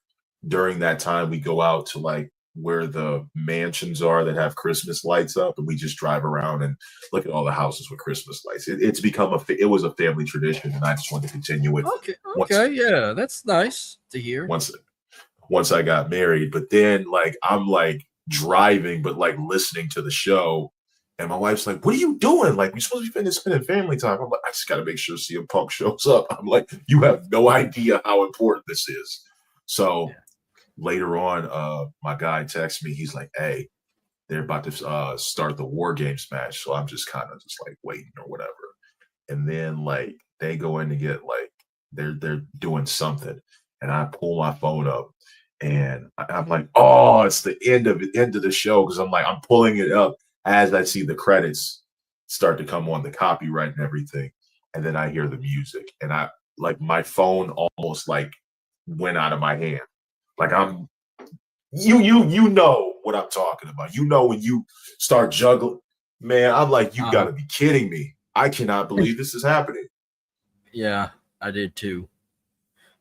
C: during that time we go out to like where the mansions are that have Christmas lights up, and we just drive around and look at all the houses with Christmas lights. It's become it was a family tradition, and I just wanted to continue it.
B: Okay, okay, yeah, that's nice to hear.
C: Once I got married, but then like I'm like driving, but like listening to the show, and my wife's like, "What are you doing? Like, we're supposed to be spending family time." I'm like, "I just got to make sure CM Punk shows up." I'm like, "You have no idea how important this is." So later on, my guy texts me. He's like, "Hey, they're about to start the War Games match," so I'm just kind of just like waiting or whatever. And then like they go in to get like they're doing something, and I pull my phone up, and I'm like, "Oh, it's the end of the show," because I'm like I'm pulling it up as I see the credits start to come on, the copyright and everything, and then I hear the music, and I like my phone almost like went out of my hand. Like I'm you know what I'm talking about. You know when you start juggling, man, I'm like, you gotta be kidding me. I cannot believe this is happening.
B: Yeah, I did too.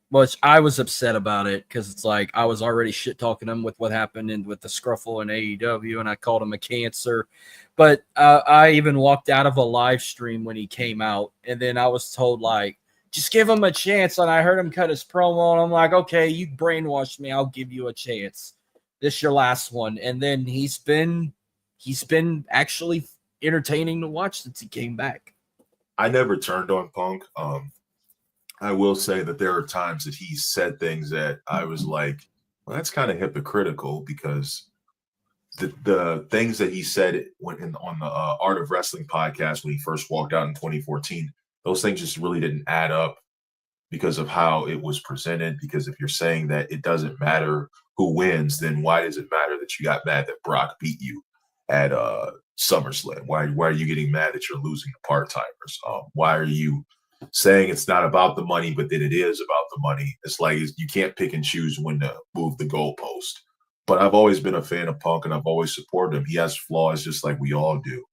B: But I was upset about it because it's like I was already shit talking him with what happened with the scruffle in AEW, and I called him a cancer. But I even walked out of a live stream when he came out, and then I was told like, just give him a chance. And I heard him cut his promo, and I'm like, okay, you brainwashed me. I'll give you a chance. This your last one. And then he's been actually entertaining to watch since he came back.
C: I never turned on Punk. I will say that there are times that he said things that I was like, well, that's kind of hypocritical, because the things that he said on the Art of Wrestling podcast when he first walked out in 2014, those things just really didn't add up because of how it was presented. Because if you're saying that it doesn't matter who wins, then why does it matter that you got mad that Brock beat you at SummerSlam? Why are you getting mad that you're losing to part-timers? Why are you saying it's not about the money, but then it is about the money? It's like you can't pick and choose when to move the goalpost. But I've always been a fan of Punk, and I've always supported him. He has flaws just like we all do.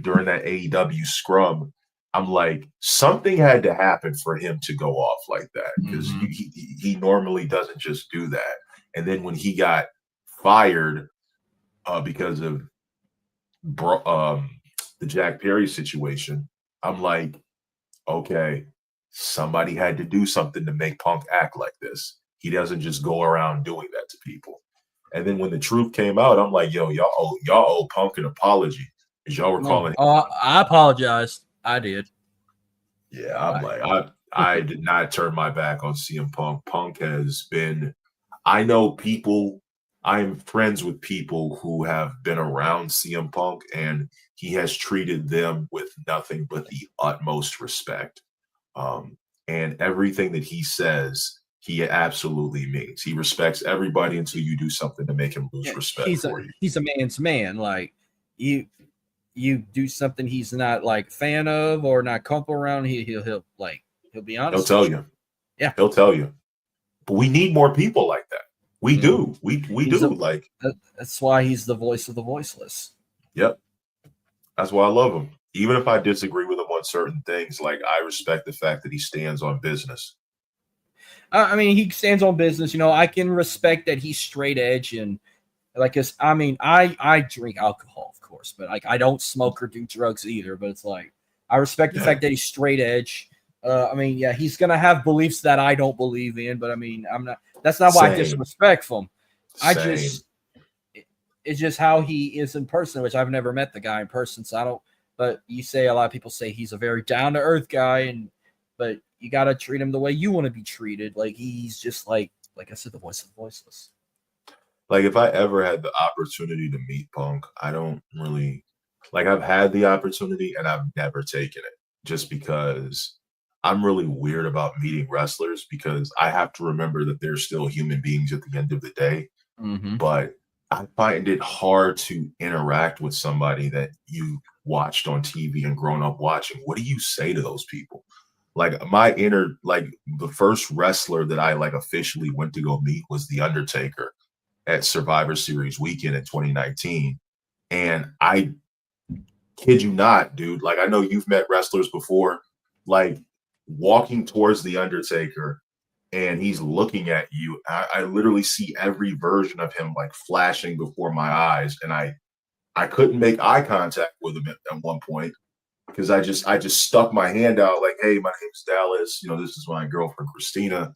C: During that AEW scrum, I'm like, something had to happen for him to go off like that, because he normally doesn't just do that. And then when he got fired because of the Jack Perry situation, I'm like, okay, somebody had to do something to make Punk act like this. He doesn't just go around doing that to people. And then when the truth came out, I'm like, yo, y'all owe Punk an apology, because y'all were calling him.
B: I apologize. I did.
C: Yeah, I'm like, I did not turn my back on CM Punk. Punk has been, I know people, I'm friends with people who have been around CM Punk, and he has treated them with nothing but the utmost respect. And everything that he says, he absolutely means. He respects everybody until you do something to make him lose respect for you.
B: He's a man's man. Like you do something he's not like fan of or not comfortable around, he'll be honest.
C: He'll tell you.
B: Yeah.
C: He'll tell you. But we need more people like that. We do. We do.
B: That's why he's the voice of the voiceless.
C: Yep. That's why I love him. Even if I disagree with him on certain things, like I respect the fact that he stands on business.
B: I mean, he stands on business. You know, I can respect that he's straight edge, and like, I drink alcohol, of course, but like I don't smoke or do drugs either. But it's like I respect the fact that he's straight edge. I mean, yeah, he's gonna have beliefs that I don't believe in, but I mean, I'm not. That's not why I disrespect him. It's just how he is in person, which I've never met the guy in person, so I don't. But you say a lot of people say he's a very down to earth guy, but you got to treat him the way you want to be treated. Like he's just like I said, the voice of the voiceless.
C: Like if I ever had the opportunity to meet Punk, I don't really like. I've had the opportunity and I've never taken it, just because I'm really weird about meeting wrestlers, because I have to remember that they're still human beings at the end of the day. But I find it hard to interact with somebody that you watched on TV and grown up watching. What do you say to those people? Like the first wrestler that I like officially went to go meet was The Undertaker at Survivor Series weekend in 2019. And I kid you not, dude, like I know you've met wrestlers before, like walking towards The Undertaker and he's looking at you. I literally see every version of him like flashing before my eyes, and I couldn't make eye contact with him at one point because I just stuck my hand out like, "Hey, my name's Dallas. You know, this is my girlfriend Christina,"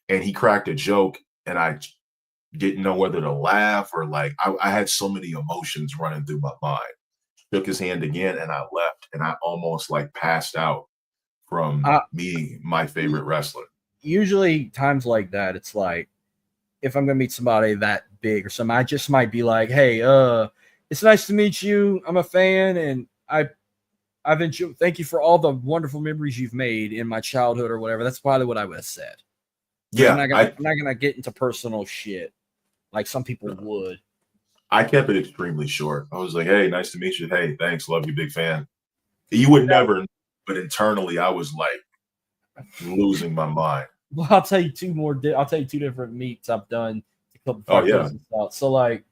C: and he cracked a joke, and I didn't know whether to laugh or like I had so many emotions running through my mind. Shook his hand again, and I left, and I almost like passed out from meeting my favorite wrestler.
B: Usually times like that, it's like if I'm gonna meet somebody that big or something, I just might be like, "Hey, it's nice to meet you. I'm a fan, and I've enjoyed. Thank you for all the wonderful memories you've made in my childhood or whatever." That's probably what I would have said.
C: Yeah,
B: I'm not gonna get into personal shit like some people would.
C: I kept it extremely short. I was like, "Hey, nice to meet you. Hey, thanks, love you, big fan." You would never, but internally, I was like losing my mind.
B: Well, I'll tell you two more. I'll tell you two different meets I've done to couple
C: Oh yeah,
B: out. So like,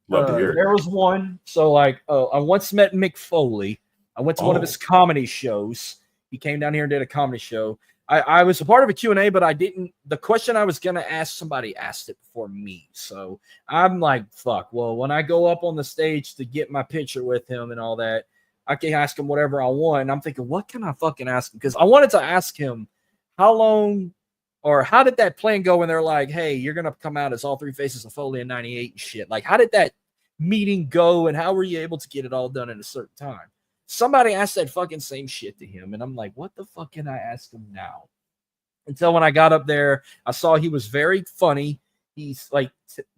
C: love to hear it.
B: there was one. So like, I once met Mick Foley. I went to one of his comedy shows. He came down here and did a comedy show. I was a part of a Q&A, but I didn't. The question I was gonna ask, somebody asked it before me. So I'm like, fuck. Well, when I go up on the stage to get my picture with him and all that, I can ask him whatever I want. And I'm thinking, what can I fucking ask him? Because I wanted to ask him how long or how did that plan go when they're like, hey, you're gonna come out as all three faces of Foley in '98 and shit. Like, how did that meeting go, and how were you able to get it all done in a certain time? Somebody asked that fucking same shit to him, and I'm like, what the fuck can I ask him now? Until when I got up there, I saw he was very funny. He's like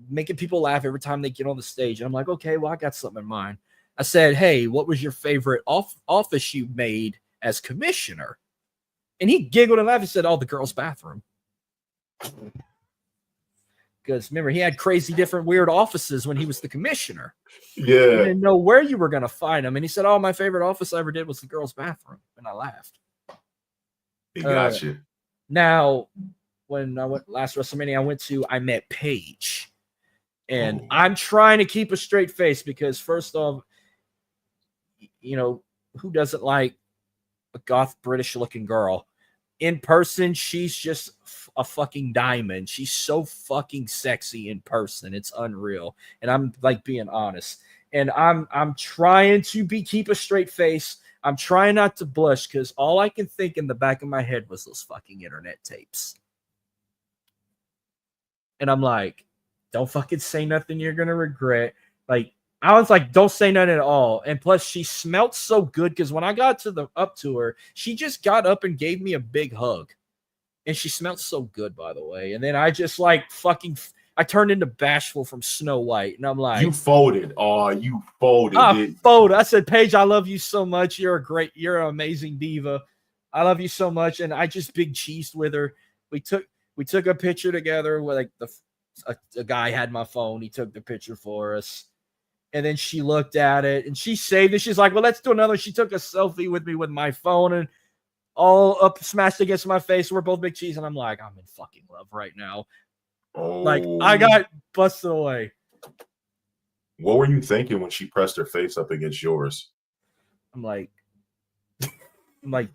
B: making people laugh every time they get on the stage. And I'm like, okay, well, I got something in mind. I said, hey, what was your favorite office you made as commissioner? And he giggled and laughed and said, oh, the girls' bathroom. Because remember, he had crazy different weird offices when he was the commissioner.
C: Yeah.
B: He didn't know where you were going to find him. And he said, oh, my favorite office I ever did was the girls' bathroom. And I laughed.
C: He got you.
B: Now, when I went last WrestleMania, I met Paige. And I'm trying to keep a straight face because, first off, you know, who doesn't like a goth British looking girl? In person, she's just a fucking diamond. She's so fucking sexy in person. It's unreal. And I'm like being honest. And I'm trying to keep a straight face. I'm trying not to blush because all I can think in the back of my head was those fucking internet tapes. And I'm like, don't fucking say nothing you're gonna regret. Like, I was like, don't say nothing at all. And plus, she smelled so good because when I got up to her, she just got up and gave me a big hug. And she smelled so good, by the way. And then I just like I turned into Bashful from Snow White. And I'm like,
C: you folded. Oh, you folded.
B: I folded. I said, Paige, I love you so much. You're an amazing diva. I love you so much. And I just big cheesed with her. We took a picture together with like a guy had my phone. He took the picture for us. And then she looked at it and she saved it. She's like, well, let's do another. She took a selfie with me with my phone and all up smashed against my face. We're both big cheese. And I'm like, I'm in fucking love right now. Like, I got busted away.
C: What were you thinking when she pressed her face up against yours?
B: I'm like,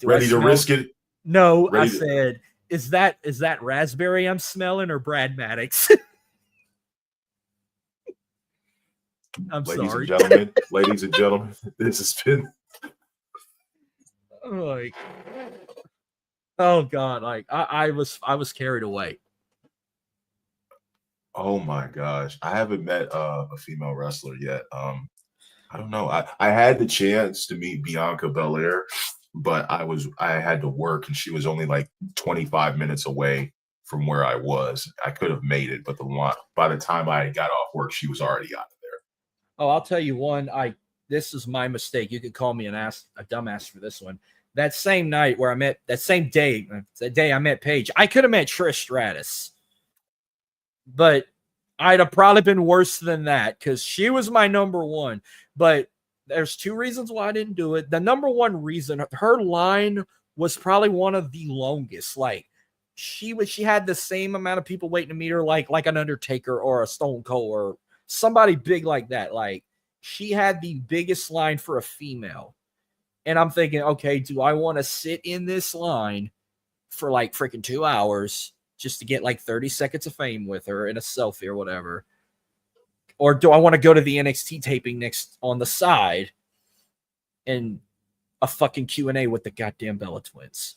C: ready to risk it?
B: No, I said, is that raspberry I'm smelling or Brad Maddox?
C: Ladies and gentlemen, this has been
B: like, oh God, like I was carried away.
C: Oh my gosh. I haven't met a female wrestler yet. I don't know. I had the chance to meet Bianca Belair, but I had to work and she was only like 25 minutes away from where I was. I could have made it, but by the time I got off work, she was already out of there.
B: Oh, I'll tell you one. This is my mistake. You could call me a dumbass for this one. That same night where that day I met Paige, I could have met Trish Stratus. But I'd have probably been worse than that because she was my number one. But there's two reasons why I didn't do it. The number one reason, her line was probably one of the longest. Like, she had the same amount of people waiting to meet her, like an Undertaker or a Stone Cold or somebody big like that. Like, she had the biggest line for a female. And I'm thinking, okay, do I want to sit in this line for like freaking 2 hours just to get like 30 seconds of fame with her in a selfie or whatever? Or do I want to go to the NXT taping next on the side and a fucking Q&A with the goddamn Bella Twins?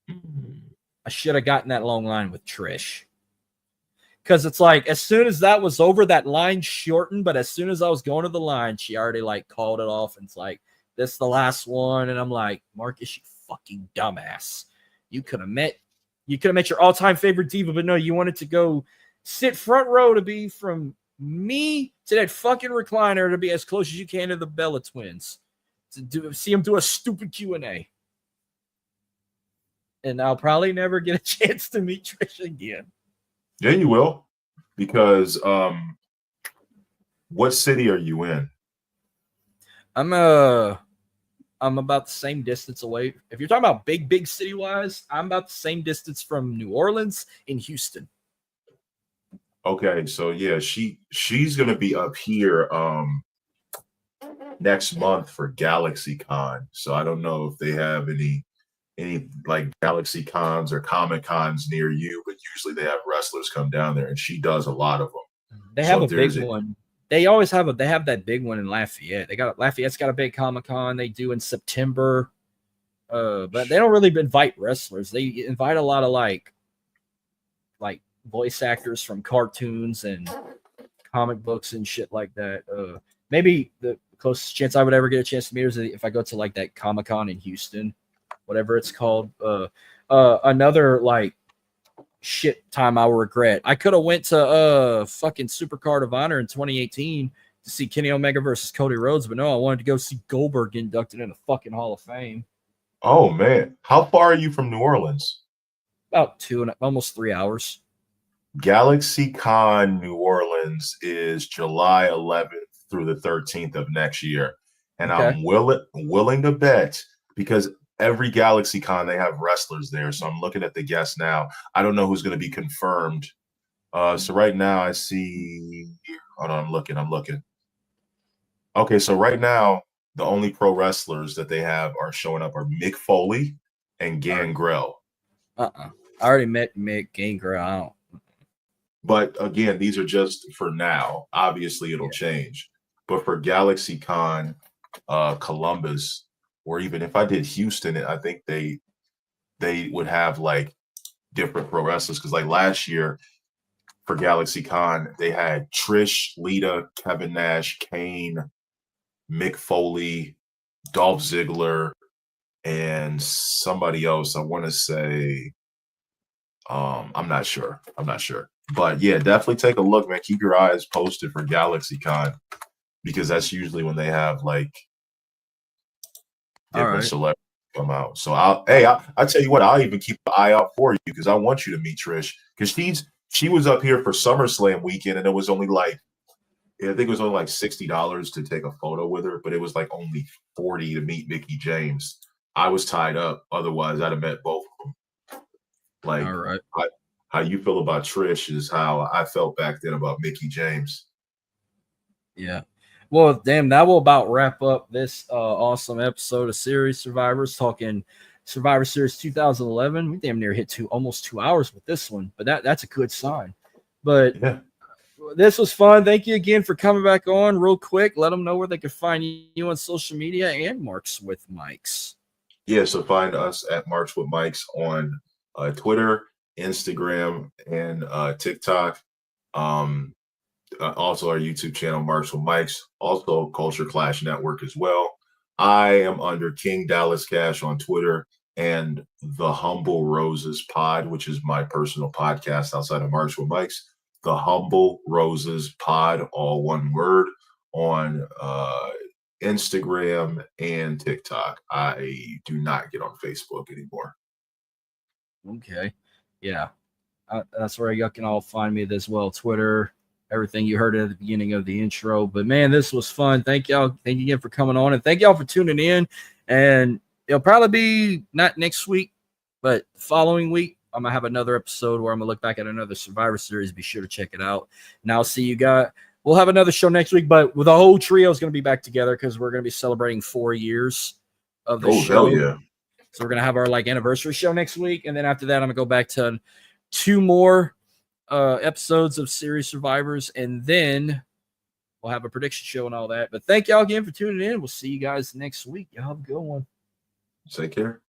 B: I should have gotten that long line with Trish. Because it's like, as soon as that was over, that line shortened, but as soon as I was going to the line, she already like called it off, and it's like, this is the last one. And I'm like, Marcus, you fucking dumbass. You could have met your all-time favorite diva, but no, you wanted to go sit front row to be from me to that fucking recliner to be as close as you can to the Bella Twins. See them do a stupid Q&A. And I'll probably never get a chance to meet Trish again.
C: Yeah, you will. Because what city are you in?
B: I'm about the same distance away. If you're talking about big city wise, I'm about the same distance from New Orleans and Houston.
C: Okay, so yeah, she's gonna be up here next month for GalaxyCon. So I don't know if they have any like Galaxy Cons or Comic Cons near you, but usually they have wrestlers come down there, and she does a lot of them.
B: They have a big one. They always have they have that big one in Lafayette. Lafayette's got a big Comic Con they do in September. But they don't really invite wrestlers. They invite a lot of like voice actors from cartoons and comic books and shit like that. Maybe the closest chance I would ever get a chance to meet her is if I go to like that Comic Con in Houston, whatever it's called. Another like shit time I will regret. I could have went to fucking Supercard of Honor in 2018 to see Kenny Omega versus Cody Rhodes, but no, I wanted to go see Goldberg get inducted in the fucking Hall of Fame.
C: Oh man, how far are you from New Orleans?
B: About almost 3 hours.
C: GalaxyCon New Orleans is July 11th through the 13th of next year, and okay. I'm willing to bet, because every GalaxyCon they have wrestlers there, so I'm looking at the guests now. I don't know who's going to be confirmed. So right now I see. Hold on, I'm looking. Okay, so right now the only pro wrestlers that they have are showing up are Mick Foley and Gangrel.
B: I already met Mick Gangrel.
C: But again, these are just for now. Obviously, it'll change. But for GalaxyCon, Columbus, or even if I did Houston, I think they would have like different pro wrestlers. Because like last year for GalaxyCon, they had Trish, Lita, Kevin Nash, Kane, Mick Foley, Dolph Ziggler, and somebody else. I want to say, I'm not sure. But yeah, definitely take a look, man. Keep your eyes posted for GalaxyCon, because that's usually when they have like different celebrities come out. So I'll tell you what, I'll even keep an eye out for you, because I want you to meet Trish, because she was up here for SummerSlam weekend, and it was only like, I think it was only like $60 to take a photo with her, but it was like only $40 to meet Mickie James. I was tied up, otherwise I'd have met both of them. Like, how you feel about Trish is how I felt back then about Mickie James.
B: Yeah. Well, damn, that will about wrap up this awesome episode of Series Survivors, talking Survivor Series 2011. We damn near hit almost 2 hours with this one, but that's a good sign. But yeah, this was fun. Thank you again for coming back on real quick. Let them know where they can find you on social media and Marks with Mikes.
C: Yeah, so find us at Marks with Mikes on Twitter, Instagram, and TikTok. Also our YouTube channel, Marks with Mikes. Also Culture Clash Network as well. I am under King Dallas Cash on Twitter, and The Humble Roses Pod, which is my personal podcast outside of Marks with Mikes. The Humble Roses Pod, all one word, on Instagram and TikTok. I do not get on Facebook anymore.
B: Okay. Yeah. That's where you can all find me as well. Twitter, everything you heard at the beginning of the intro. But man, this was fun. Thank y'all. Thank you again for coming on, and thank y'all for tuning in. And it'll probably be not next week, but the following week, I'm going to have another episode where I'm going to look back at another Survivor Series. Be sure to check it out. Now, see you guys. We'll have another show next week, but with the whole trio is going to be back together, because we're going to be celebrating 4 years of the show.
C: Hell yeah.
B: So we're gonna have our like anniversary show next week, and then after that, I'm gonna go back to 2 more episodes of Series Survivors, and then we'll have a prediction show and all that. But thank y'all again for tuning in. We'll see you guys next week. Y'all have a good one.
C: Take care.